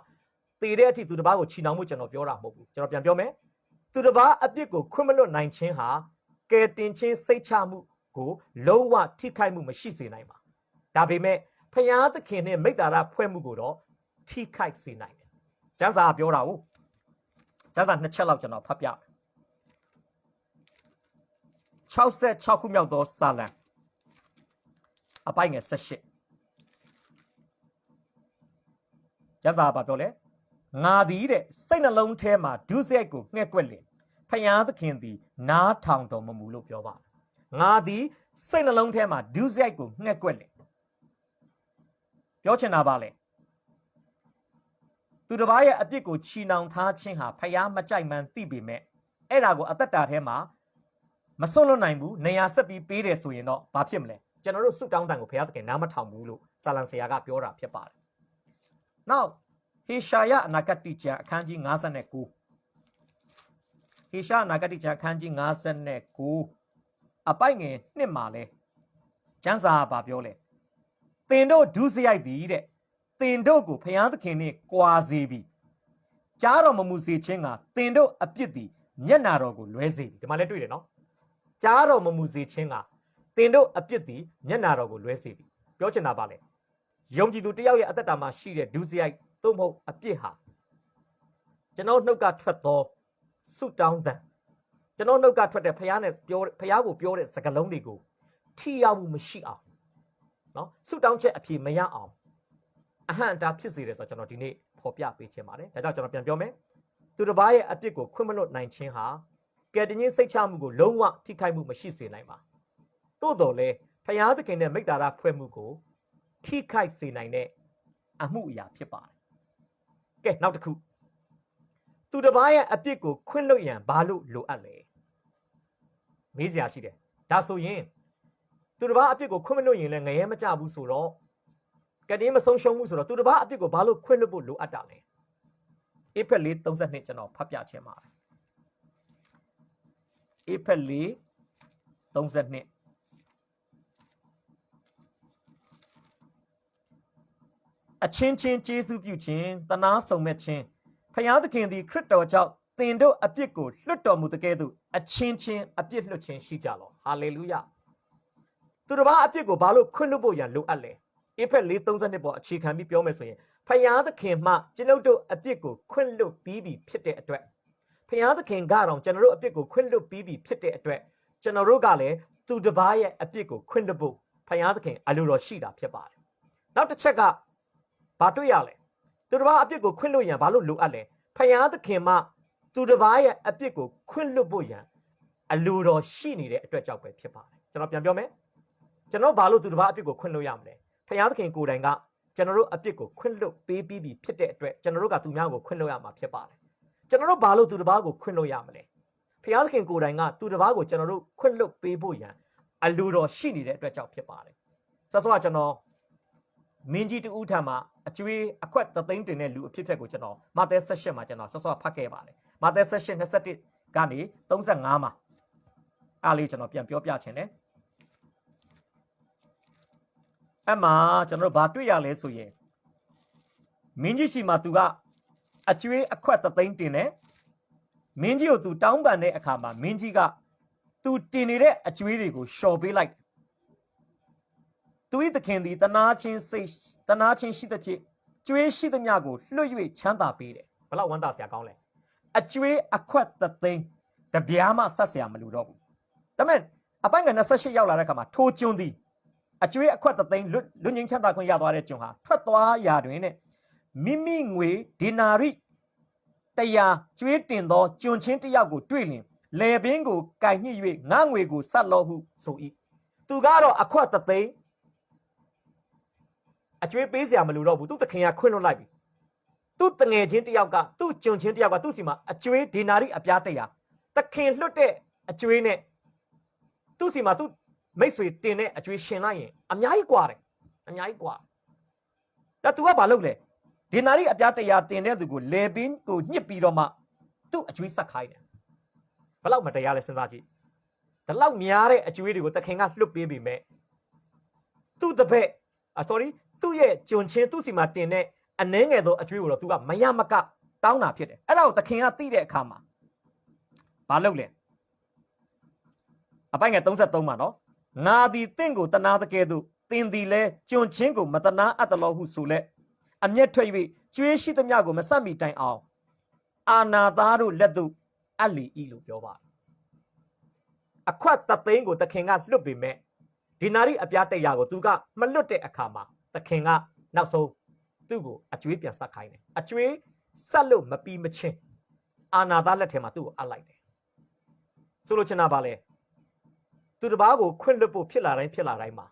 တည်တဲ့အထိသူတစ်ပါးကိုချီနှောင်မှုကျွန်တော်ပြောတာမဟုတ်ဘူးကျွန်တော်ပြန်ပြောမယ်သူတစ်ပါးအပြစ်ကိုခွင့်မလွတ်နိုင်ခြင်းဟာကဲတင်ချင်းစိတ်ချမှုကိုလုံးဝထိခိုက်မှုမရှိစေနိုင်ပါဒါပေမဲ့ဖယားသခင်နဲ့မိတ္တာရဖွဲ့မှုကိုတော့ထိခိုက်စေနိုင်တယ်ကျမ်းစာပြောတာဟုတ်ကျမ်းစာ2ချက်လောက်ကျွန်တော်ဖတ်ပြ66ခုမြောက်သောစာလံအပိုင်းငယ်18ကျမ်းစာဘာပြောလဲငါသည်တဲ့စိတ်နှလုံးထဲမှာဒုစရိုက်ကိုငှက်ကွက်လင်ဖယားသခင်သည်နားထောင်တော်မမူလို့ပြောပါငါသည်စိတ်နှလုံးထဲမှာဒုစရိုက်ကိုငှက်ကွက်လင်ပြောချင်တာပါလေသူတစ်ပါးရဲ့အပြစ်ကိုချီနှောင်ထားခြင်းဟာဖယားမကြိုက်မှန်းသိပေမဲ့အဲ့ဒါကိုအသက်တာထဲမှာမစွန့်လွတ်နိုင်ဘူးနေရာဆက်ပြီးပေးတယ်ဆိုရင်တော့ဘာဖြစ်မလဲကျွန်တော်တို့စွတ်တောင်းတန်ကိုဖယားသခင်နားမထောင်ဘူးလို့စာလံဆရာကပြောတာဖြစ်ပါတယ်။ Now ဟေရှာယအနာဂတ်ကျမ်းအခန်းကြီး59ဟေရှာယအနာဂတ်ကျမ်းအခန်းကြီး59အပိုက်ငယ်1မှာလဲကျမ်းစာဘာပြောလဲသင်တို့ဒုစရိုက်သည်တဲ့သင်တို့ကိုဖယားသခင်နှင့်ကွာစေပြီကြားတော်မမူစေခြင်းကသင်တို့အပြစ်သည်မျက်နာတော်ကိုလွဲစေပြီဒီမှာလဲတွေ့တယ်နော်ကြားတော်မမူစေခြင်းကသင်တို့အပြစ်သည်မျက်နာတော်ကိုလွဲစေပြီပြောချင်တာပါလေယုံကြည်သူတယောက်ရဲ့အသက်တာမှာရှိတဲ့ဒုစရိုက်သို့မဟုတ်အပြစ်ဟာကျွန်တော်နှုတ်ကထွက်သောဆုတောင်းတန်ကျွန်တော်နှုတ်ကထွက်တဲ့ဖယားနဲ့ပြောဖယားကိုပြောတဲ့စကားလုံးတွေကိုထိရောက်မှုမရှိအောင်နော်ဆုတောင်းချက်အဖြေမရအောင်အဟံတာဖြစ်စေတယ်ဆိုတော့ကျွန်တော်ဒီနေ့ဖော်ပြပေးခြင်းပါတယ်ဒါကြောင့်ကျွန်တော်ပြန်ပြောမယ်သူတစ်ပါးရဲ့အပြစ်ကိုခွင့်မလွတ်နိုင်ခြင်းဟာကဲတင်ချင်းစိတ်ချမှုကိုလုံးဝထိခိုက်မှုမရှိစေနိုင်ပါသို့တော်လည်းဖယားသခင်နဲ့မိတ္တာရဖွဲ့မှုကိုထိခိုက်စေနိုင်တဲ့အမှုအရာဖြစ်ပါတယ်ကဲနောက်တစ်ခုသူတစ်ပါးရဲ့အပြစ်ကိုခွင့်လွတ်ရန်ဘာလို့လိုအပ်လဲမေးစရာရှိတယ်ဒါဆိုရင်သူတစ်ပါးအပြစ်ကိုခွင့်မလွတ်ရင်လည်းငရဲမကြဘူးဆိုတော့ကတိမဆုံးရှုံးဘူးဆိုတော့သူတစ်ပါးအပြစ်ကိုဘာလို့ခွင့်လွတ်ဖို့လိုအပ်တာလဲဧဖက်4:32ကျွန်တော်ဖတ်ပြခြင်းပါတယ်ဧဖက်4:32အချင်းချင်းကျေးဇူးပြုခြင်းတနာဆုံမဲ့ခြင်းဖယားသခင်သည်ခရစ်တော်ကြောင့်သင်တို့အပြစ်ကိုလွတ်တော်မူတဲ့ကဲ့သို့အချင်းချင်းအပြစ်လွတ်ခြင်းရှိကြလောဟာလေလုယသူတစ်ပါးအပြစ်ကိုဘာလို့ခွင့်လွတ်ဖို့ရန်လိုအပ်လဲဧဖက်4:32ပေါ်အခြေခံပြီးပြောမယ်ဆိုရင်ဖယားသခင်မှကျွန်ုပ်တို့အပြစ်ကိုခွင့်လွတ်ပြီးပြီဖြစ်တဲ့အတွက်ဖယားသခင်ကတော့ကျွန်တော်တို့အပြစ်ကိုခွင့်လွတ်ပြီးပြီဖြစ်တဲ့အတွက်ကျွန်တော်တို့ကလည်းသူတစ်ပါးရဲ့အပြစ်ကိုခွင့်လွတ်ဖို့ဖယားသခင်အလိုတော်ရှိတာဖြစ်ပါတယ်နောက်တစ်ချက်ကဘာတွေ့ရလဲသူတစ်ပါးအပြစ်ကိုခွင့်လွတ်ရန်ဘာလို့လိုအပ်လဲဖယားသခင်မှသူတစ်ပါးရဲ့အပြစ်ကိုခွင့်လွတ်ဖို့ရန်အလိုတော်ရှိနေတဲ့အတွက်ကြောင့်ပဲဖြစ်ပါတယ်ကျွန်တော်ပြန်ပြောမယ်ကျွန်တော်ဘာလို့သူတစ်ပါးအပြစ်ကိုခွင့်လွတ်ရမလဲဖယားသခင်ကိုယ်တိုင်ကကျွန်တော်တို့အပြစ်ကိုခွင့်လွတ်ပေးပြီးပြီဖြစ်တဲ့အတွက်ကျွန်တော်တို့ကသူများကိုခွင့်လွတ်ရမှာဖြစ်ပါတယ်ကျွန်တော်တို့ဘာလို့သူတစ်ပါးကိုခွင့်လွတ်ရမလဲဖယားသခင်ကိုယ်တိုင်ကသူတစ်ပါးကိုကျွန်တော်တို့ခွင့်လွတ်ပေးဖို့ရန်အလိုတော်ရှိနေတဲ့အတွက်ကြောင့်ဖြစ်ပါတယ်ဆက်စောကကျွန်တော်မင်းကြီးတူးထံမှာအကျွေးအခွက်3သိန်းတင်တဲ့လူအဖြစ်ဖြစ်ကိုကျွန်တော်မာသဲ18မှာကျွန်တော်ဆော့ဆော့ဖတ်ခဲ့ပါတယ်မာသဲ18 21ကနေ35မှာအားလေးကျွန်တော်ပြန်ပြောပြချင်တယ်အမှကျွန်တော်တို့ဘာတွေ့ရလဲဆိုရင်မင်းကြီးရှိမှသူကအကျွေးအခွက်3သိန်းတင်တယ်မင်းကြီးကိုသူတောင်းပန်တဲ့အခါမှာမင်းကြီးကသူတင်နေတဲ့အကျွေးတွေကိုလျှော်ပေးလိုက်သူ၏သခင်သည်တနာချင်းရှိသဖြင့်ကျွေးရှိသမျှကိုလွှတ်၍ချမ်းသာပေးတယ်ဘလောက်ဝမ်းသာစရာကောင်းလဲအကျွေးအခွက်3သိန်းတပြားမှဆက်စရာမလိုတော့ဘူးဒါပေမဲ့အပိုင်းက28ရောက်လာတဲ့အခါမှာထိုကျွန်းသည်အကျွေးအခွက်3သိန်းလွတ်ငင်းချမ်းသာခွင့်ရသွားတဲ့ကျွန်းဟာထွက်သွားရာတွင်နဲ့မိမိငွေဒီနာရိ100ကျွေးတင်သောကျွန်းချင်းတစ်ယောက်ကိုတွေ့လင်လေပင်ကိုကင်ညှိ၍ငါငွေကိုဆက်လောဟုဆို၏သူကတော့အခွက်3သိန်းအကျွေးပေးစရာမလိုတော့ဘူးသူ့သခင်ကခွင့်လွှတ်လိုက်ပြီသူ့တငယ်ချင်းတစ်ယောက်ကသူ့ကျွန်းချင်းတစ်ယောက်ကသူ့စီမှာအကျွေးဒီနာရိအပြား100သခင်လွှတ်တဲ့အကျွေးနဲ့ သူ့စီမှာသူမိတ်ဆွေတင်တဲ့အကျွေးရှင်လိုက်ရင်အများကြီးกว่าတယ်အများကြီးกว่าဒါ तू ကဘာလုပ်လဲဒီနာရီအပြားတရားတင်တဲ့သူကိုလေပင်းကိုညှစ်ပြီးတော့မှသူ့အကျွေးဆက်ခိုင်းတယ်ဘယ်လောက်မတရားလဲစဉ်းစားကြည့်ဒါလောက်များတဲ့အကျွေးတွေကိုတခင်ကလွတ်ပေးပြီမဲ့သူ့တပည့်sorry သူ့ရဲ့ဂျွန်ချင်းသူ့စီမှာတင်တဲ့အနှဲငယ်သောအကျွေးကိုတော့ तू ကမရမကတောင်းတာဖြစ်တယ်အဲ့ဒါကိုတခင်ကသိတဲ့အခါမှာဘာလုပ်လဲအပိုင်းငယ်33မှာနော်ငါသည်တင့်ကိုတနာတကယ်သို့တင်သည်လဲဂျွန်ချင်းကိုမတနာအပ်တလို့ဟုဆိုလဲအမျက်ထွက်၍ကျွေးရှိသမျှကိုမဆက်မီတိုင်အောင်အာနာသားတို့လက်သို့အပ်လီဤလို့ပြောပါအခွတ်တသိန်းကိုတခင်ကလွတ်ပေမဲ့ဒီနာရီအပြားတရားကို तू ကမလွတ်တဲ့အခါမှာတခင်ကနောက်ဆုံးသူ့ကိုအကျွေးပြန်ဆက်ခိုင်းတယ်အကျွေးဆက်လို့မပြီးမချင်းအာနာသားလက်ထဲမှာသူ့ကိုအပ်လိုက်တယ်ဆိုလိုချင်တာပါလေသူတစ်ပါးကိုခွင့်လွတ်ဖို့ဖြစ်လာတိုင်းမှာ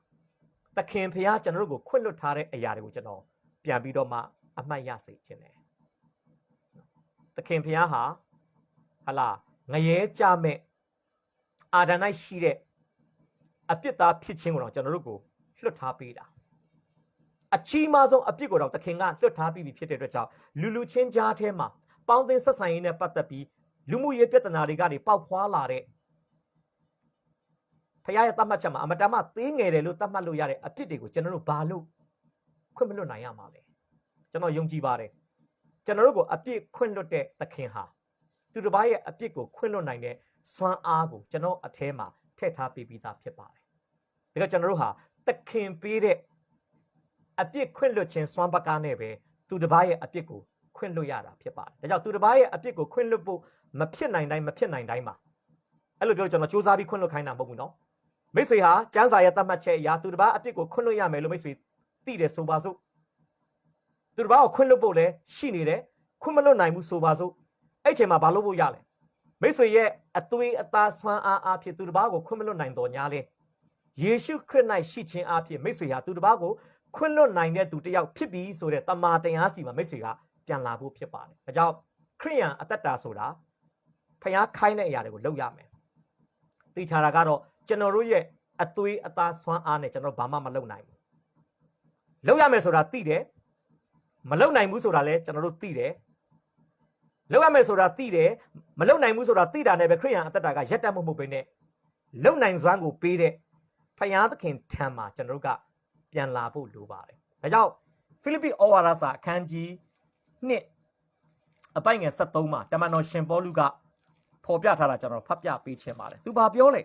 သခင်ဖျားကျွန်တော်တို့ကိုခွင့်လွတ်ထားတဲ့အရာတွေကိုကျွန်တော်ပြန်ပြီးတော့မှအမှတ်ရစေခြင်းတယ်သခင်ဖျားဟာဟလာငရဲကြမဲ့အာဒံ၌ရှိတဲ့အပြစ်သားဖြစ်ခြင်းကိုတော့ကျွန်တော်တို့ကိုလွတ်ထားပေးတာအချီးမဆုံးအပြစ်ကိုတော့သခင်ကလွတ်ထားပြီးပြီဖြစ်တဲ့အတွက်ကြောင့်လူချင်းကြားထဲမှာပေါင်းသင်းဆက်ဆံရေးနဲ့ပတ်သက်ပြီးလူမှုရေးပြဿနာတွေကနေပေါက်ဖွာလာတဲ့ဖခင်ရဲ့တတ်မှတ်ချက်မှာအမတမသေးငယ်တယ်လို့တတ်မှတ်လို့ရတဲ့အပြစ်တွေကိုကျွန်တော်တို့ဘာလို့ခွင့်မလွတ်နိုင်ရမှာလဲကျွန်တော်ယုံကြည်ပါတယ်ကျွန်တော်တို့ကိုအပြစ်ခွင့်လွတ်တဲ့သခင်ဟာသူတစ်ပါးရဲ့အပြစ်ကိုခွင့်လွတ်နိုင်တဲ့စွမ်းအားကိုကျွန်တော်အထဲမှာထည့်ထားပေးပြီးသားဖြစ်ပါတယ်ဒါကြောင့်ကျွန်တော်တို့ဟာသခင်ပေးတဲ့အပြစ်ခွင့်လွတ်ခြင်းစွမ်းပကားနဲ့ပဲသူတစ်ပါးရဲ့အပြစ်ကိုခွင့်လွတ်ရတာဖြစ်ပါတယ်ဒါကြောင့်သူတစ်ပါးရဲ့အပြစ်ကိုခွင့်လွတ်ဖို့မဖြစ်နိုင်တိုင်းမှာအဲ့လိုပြောကျွန်တော်စူးစမ်းပြီးခွင့်လွတ်ခိုင်းတာမဟုတ်ဘူးနော်မိတ်ဆွေဟာကျမ်းစာရဲ့သတ်မှတ်ချက်အရာသူတစ်ပါးအပြစ်ကိုခွင့်လွတ်ရမယ်လို့မိတ်ဆွေသိတယ်ဆိုပါစို့သူတစ်ပါးကိုခွင့်လွတ်ဖို့လည်းရှိနေတယ်ခွင့်မလွတ်နိုင်ဘူးဆိုပါစို့အဲ့အချိန်မှာဘာလုပ်ဖို့ရလဲမိတ်ဆွေရဲ့အသွေးအသားဆွမ်းအားအဖြစ်သူတစ်ပါးကိုခွင့်မလွတ်နိုင်တော့ညာလေယေရှုခရစ်၌ရှိခြင်းအဖြစ်မိတ်ဆွေဟာသူတစ်ပါးကိုခွင့်လွတ်နိုင်တဲ့သူတစ်ယောက်ဖြစ်ပြီးဆိုတဲ့တမန်တရားစီမှာမိတ်ဆွေကပြန်လာဖို့ဖြစ်ပါတယ်ဒါကြောင့်ခရိယန်အသက်တာဆိုတာဖျားခိုင်းတဲ့အရာတွေကိုလုပ်ရမယ်သိချတာကတော့ကျွန်တော်တို့ရဲ့အသွေးအသားဆွမ်းအားနဲ့ကျွန်တော်ဘာမှမလုပ်နိုင်ဘူးလုပ်ရမယ်ဆိုတာသိတယ်မလုပ်နိုင်ဘူးဆိုတာလည်းကျွန်တော်တို့သိတယ်လုပ်ရမယ်ဆိုတာသိတယ်မလုပ်နိုင်ဘူးဆိုတာသိတာနဲ့ပဲခရိယန်အသက်တာကရက်တက်မှုမဟုတ်ဘဲနဲ့လုပ်နိုင်စွမ်းကိုပေးတဲ့ဖျားသခင်ထံမှာကျွန်တော်တို့ကပြန်လာဖို့လိုပါတယ်ဒါကြောင့်ဖိလိပ္ပိဩဝါဒစာအခန်းကြီး1အပိုင်းငယ်73မှာတမန်တော်ရှင်ပေါလုကဖော်ပြထားတာကျွန်တော်ဖတ်ပြပေးချင်ပါတယ်သူဘာပြောလဲ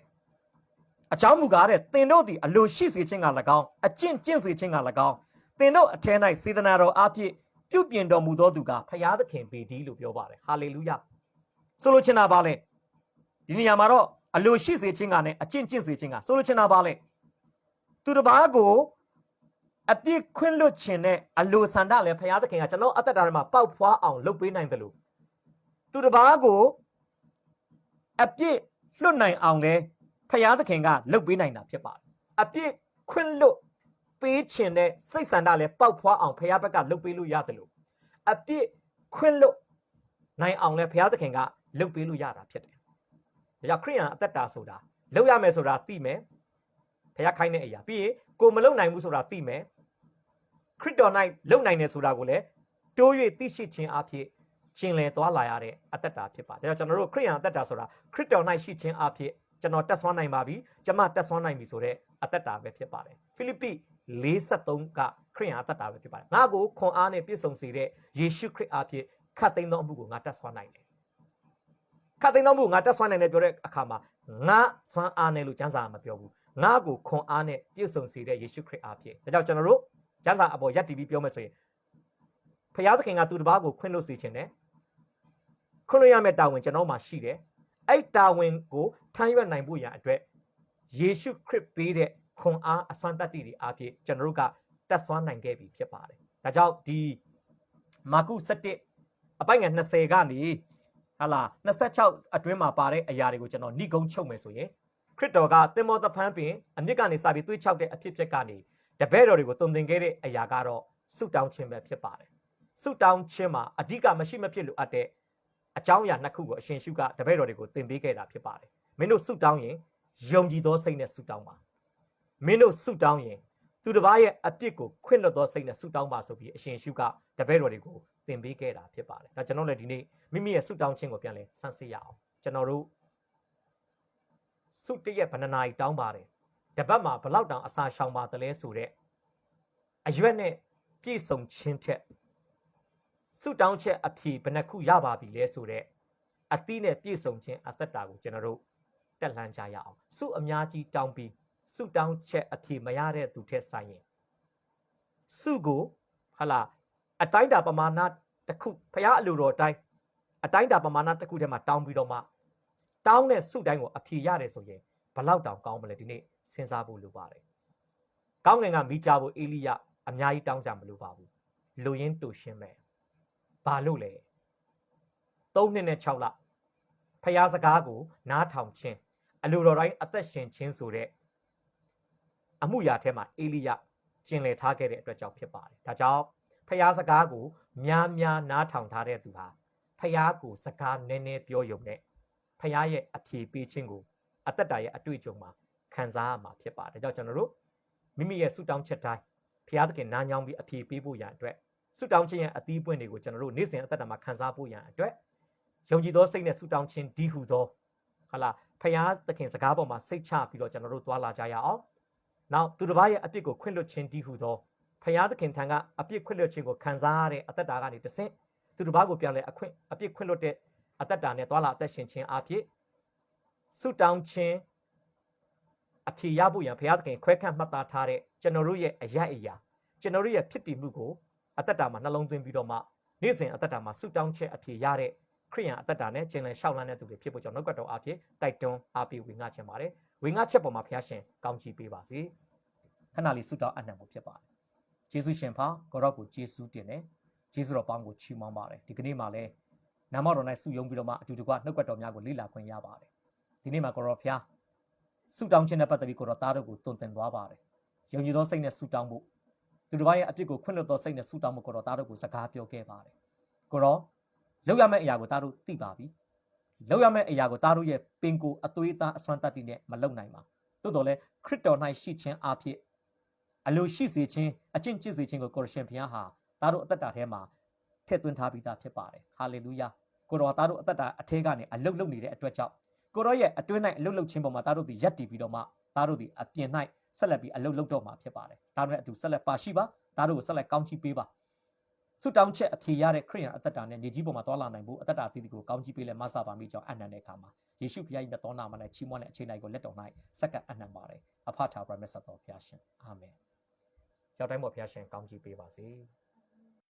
အကြောင်းမူကားတဲ့သင်တို့သည်အလိုရှိစေခြင်းက၎င်းအကျင့်ကျင့်စေခြင်းက၎င်းသင်တို့အထဲ၌စေတနာတော်အဖြစ်ပြုပြင်တော်မူသောသူကဖခင်သခင်ပေတည်းလို့ပြောပါတယ်ဟာလေလုယဆိုလိုချင်တာပါလေဒီနေရာမှာတော့အလိုရှိစေခြင်းကနဲ့အကျင့်ကျင့်စေခြင်းကဆိုလိုချင်တာပါလေသူတစ်ပါးကိုအပြစ်ခွင့်လွတ်ခြင်းနဲ့အလိုဆန္ဒလည်းဖခင်သခင်ကကျွန်တော်အသက်တာထဲမှာပေါက်ဖွားအောင်လုပ်ပေးနိုင်တယ်လို့သူတစ်ပါးကိုအပြစ်လွတ်နိုင်အောင်လဲဖခင်သခင်ကလုပ်ပေးနိုင်တာဖြစ်ပါတယ်အပြစ်ခွင့်လွတ်ပေးခြင်းနဲ့စိတ်ဆန္ဒလည်းပေါက်ဖွားအောင်ဖခင်ဘက်ကလုပ်ပေးလို့ရတယ်လို့အပြစ်ခွင့်လွတ်နိုင်အောင်လဲဖခင်သခင်ကလုပ်ပေးလို့ရတာဖြစ်တယ်ဒါကြောင့်ခရိယန်အသက်တာဆိုတာလုပ်ရမယ်ဆိုတာသိမယ်ဖခင်ခိုင်းတဲ့အရာပြီးရင်ကိုမလုပ်နိုင်ဘူးဆိုတာသိမယ်ခရစ်တော်၌လုပ်နိုင်တယ်ဆိုတာကိုလည်းတိုး၍သိရှိခြင်းအဖြစ်ကျင်လည်သွားလာရတဲ့အသက်တာဖြစ်ပါတယ်ဒါကြောင့်ကျွန်တော်တို့ခရိယန်အသက်တာဆိုတာခရစ်တော်၌ရှိခြင်းအဖြစ်ကျွန်တော်တက်ဆွမ်းနိုင်ပါပြီကျွန်မတက်ဆွမ်းနိုင်ပြီဆိုတဲ့အသက်တာပဲဖြစ်ပါတယ်ဖိလိပ္ပိ4:3ကခရိယန်အသက်တာပဲဖြစ်ပါတယ်ငါ့ကိုခွန်အားနဲ့ပြည့်စုံစေတဲ့ယေရှုခရစ်အဖြစ်ခတ်သိမ်းသောအမှုကိုငါတက်ဆွမ်းနိုင်တယ်ခတ်သိမ်းသောအမှုငါတက်ဆွမ်းနိုင်တယ်ပြောတဲ့အခါမှာငါဆွမ်းအားနဲ့လို့ကျမ်းစာမပြောဘူးငါ့ကိုခွန်အားနဲ့ပြည့်စုံစေတဲ့ယေရှုခရစ်အဖြစ်ဒါကြောင့်ကျွန်တော်တို့ကျမ်းစာအပေါ်ယက်တည်ပြီးပြောမယ်ဆိုရင်ဖခင်သခင်ကသူတစ်ပါးကိုခွင့်လွှတ်စေခြင်းနဲ့ခွင့်လွှတ်ရမယ့်တာဝန်ကျွန်တော်မှာရှိတယ်အဲ့တာဝန်ကိုထမ်းရွက်နိုင်ဖို့ရန်အတွက်ယေရှုခရစ်ပေးတဲ့ခွန်အားအစွမ်းတတ္တိတွေအဖြစ်ကျွန်တော်တို့ကတက်ဆွမ်းနိုင်ခဲ့ပြီဖြစ်ပါတယ်ဒါကြောင့်ဒီမာကု7အပိုင်းငယ်20ကနေဟာလာ26အတွင်းမှာပါတဲ့အရာတွေကိုကျွန်တော်ဏိဂုံးချုပ်မယ်ဆိုရင်ခရစ်တော်ကသင်္ဘောသဖန်းပင်အမြစ်ကနေစပြီးသွေးချောက်တဲ့အဖြစ်ကနေတပည့်တော်တွေကိုတုံသင်ခဲ့တဲ့အရာကတော့ဆုတောင်းခြင်းပဲဖြစ်ပါတယ်ဆုတောင်းခြင်းမှာအဓိကမရှိမဖြစ်လို့အပ်တဲ့အကြောင်းအရာနှစ်ခုကိုအရှင်ရှုကတပည့်တော်တွေကိုသင်ပေးခဲ့တာဖြစ်ပါတယ်မင်းတို့ဆုတောင်းရင် ယုံကြည်သောစိတ်နဲ့ဆုတောင်းပါမင်းတို့ဆုတောင်းရင်သူတစ်ပါးရဲ့အပြစ်ကိုခွင့်လွှတ်သောစိတ်နဲ့ဆုတောင်းပါဆိုပြီးအရှင်ရှုကတပည့်တော်တွေကိုသင်ပေးခဲ့တာဖြစ်ပါတယ်ဒါကျွန်တော်လည်းဒီနေ့မိမိရဲ့ဆုတောင်းခြင်းကိုပြန်လဲဆန်းစစ်ရအောင်ကျွန်တော်တို့ဆုတရက်ဘဏ္ဍနာရီတောင်းပါတယ်တပတ်မှာဘလောက်တောင်အစာရှောင်ပါတယ်လဲဆိုတဲ့အရွက်နဲ့ပြည့်စုံခြင်းထက်ဆုတောင်းချက်အဖြေဘယ်နှခုရပါပြီလဲဆိုတဲ့အသီးနဲ့ပြည့်စုံခြင်းအသက်တာကိုကျွန်တော်တို့တက်လှမ်းကြရအောင်ဆုအများကြီးတောင်းပြီးဆုတောင်းချက်အဖြေမရတဲ့သူထက်ဆိုင်ရင်ဆုကိုဟာလာအတိုင်းတာပမာဏတစ်ခုဖရားအလိုတော်အတိုင်းအတိုင်းတာပမာဏတစ်ခုထဲမှာတောင်းပြီးတော့မှတောင်းတဲ့ဆုတိုင်းကိုအဖြေရတယ်ဆိုရင်ဘလောက်တောင်ကောင်းမလဲဒီနေ့စဉ်းစားဖို့လိုပါတယ်ကောင်းငင်ကမိကြဖို့အေလိယအများကြီးတောင်းကြမလိုပါဘူးလူရင်းတူရှင်းမဲ့ဘာလို့လဲ3နှစ်နဲ့6လဖျားစကားကိုနားထောင်ခြင်းအလိုတော်တိုင်းအသက်ရှင်ခြင်းဆိုတဲ့အမှုရာထဲမှာအေလိယကျင်လည်ထားခဲ့တဲ့အတွက်ကြောင့်ဖြစ်ပါတယ်ဒါကြောင့်ဖျားစကားကိုများများနားထောင်ထားတဲ့သူဟာဖျားကိုစကားနည်းနည်းပြောယုံနဲ့ဖျားရဲ့အဖြေပေးခြင်းကိုအသက်တာရဲ့အတွေ့အကြုံမှာခံစားရမှာဖြစ်ပါတယ်ဒါကြောင့်ကျွန်တော်တို့မိမိရဲ့ဆုတောင်းချက်တိုင်းဖျားသခင်နားညောင်းပြီးအဖြေပေးဖို့ရန်အတွက်ဆုတောင်းခြင်းရဲ့အသီးပွင့်တွေကိုကျွန်တော်တို့နေ့စဉ်အသက်တာမှာခံစားဖို့ရန်အတွက်ယုံကြည်သောစိတ်နဲ့ဆုတောင်းခြင်းဒီဟုသောဟာလာဖျားသခင်စကားပေါ်မှာစိတ်ချပြီးတော့ကျွန်တော်တို့သွားလာကြရအောင်နောက်သူတစ်ပါးရဲ့အပြစ်ကိုခွင့်လွှတ်ခြင်းဒီဟုသောဖျားသခင်ထံကအပြစ်ခွင့်လွှတ်ခြင်းကိုခံစားရတဲ့အသက်တာကနေတဆင့်သူတစ်ပါးကိုပြန်လဲအပြစ်ခွင့်လွှတ်တဲ့အသက်တာနဲ့သွားလာအသက်ရှင်ခြင်းအဖြစ်ဆုတောင်းခြင်းအဖြေရဖို့ရန်ဘုရားသခင်ခွဲခန့်မှတ်သားထားတဲ့ကျွန်တော်တို့ရဲ့အရာကျွန်တော်တို့ရဲ့ဖြစ်တည်မှုကိုအသက်တာမှာနှလုံးသွင်းပြီးတော့မှနေ့စဉ်အသက်တာမှာဆုတောင်းချက်အဖြေရတဲ့ခရိယန်အသက်တာနဲ့ကျင်လည်လျှောက်လန်းတဲ့သူတွေဖြစ်ဖို့ကျွန်တော်နှုတ်ကပတ်တော်အဖြစ်တိုက်တွန်းအားပေးဝေငှချင်ပါတယ်ဝေငှချက်ပေါ်မှာဘုရားရှင်ကောင်းချီးပေးပါစေခဏလေးဆုတောင်းအနံ့ဖို့ဖြစ်ပါတယ်ယေရှုရှင်ဖာကိုရော့ကိုယေရှုတင်တယ်ယေရှုတော်ပေါင်းကိုချီးမွမ်းပါတယ်ဒီကနေ့မှာလဲနာမတော်၌ဆုယုံပြီးတော့မှအတူတကွနှုတ်ကပတ်တော်များကိုလေ့လာခွင့်ရပါတယ်ဒီနေ့မှာကိုရော့ဖျားဆုတောင်းခြင်းနဲ့ပတ်သက်ပြီးကိုရောသားတို့ကိုတုံ့တင်သွားပါတယ်ယုံကြည်သောစိတ်နဲ့ဆုတောင်းဖို့သူတစ်ပါးရဲ့အပြစ်ကိုခွင့်လွှတ်သောစိတ်နဲ့ဆုတောင်းဖို့ကိုရောသားတို့ကိုစကားပြောခဲ့ပါတယ်ကိုရောလောက်ရမယ့်အရာကိုသားတို့သိပါပြီလောက်ရမယ့်အရာကိုသားတို့ရဲ့ပင်ကိုအသွေးသားအစွမ်းတတ္တိနဲ့မလုံနိုင်ပါသို့တော်လဲခရစ်တော်၌ရှိခြင်းအဖြစ်အလိုရှိစေခြင်းအကျင့်ကျင့်စေခြင်းကိုကိုရရှင်ဘုရားဟာသားတို့အသက်တာထဲမှာထည့်သွင်းထားပြီးသားဖြစ်ပါတယ်ဟာလေလုယာကိုရောသားတို့အသက်တာအထဲကနေအလုတ်လုတ်နေတဲ့အတွက်ကြောင့်ကိုရောရဲ့အတွင်း၌အလုတ်လုတ်ခြင်းပေါ်မှာသားတို့ဒီရက်တည်ပြီးတော့မှသားတို့ဒီအပြင်၌ဆက်လက်ပြီးအလုတ်လုတ်တော့မှာဖြစ်ပါတယ်ဒါတို့နဲ့အတူဆက်လက်ပါရှိပါသားတို့ကိုဆက်လက်ကောင်းချီးပေးပါဆုတောင်းချက်အဖြေရတဲ့ခရိယန်အသက်တာနဲ့နေကြီးပေါ်မှာတွာလာနိုင်ဖို့အသက်တာအသီးကိုကောင်းချီးပေးလဲမဆပါမိကြောင်းအနံ့တဲ့အခါမှာယေရှုဖခင်ရဲ့တော်နာမနဲ့ချီးမွမ်းတဲ့အချိန်တိုင်းကိုလက်တော်၌စက္ကန့်အနှံပါတယ်အဖထာပရမတ်တော်ဘုရားရှင်အာမင်ကြောက်တိုင်းပေါ်ဘုရားရှင်ကောင်းချီးပေးပါစေ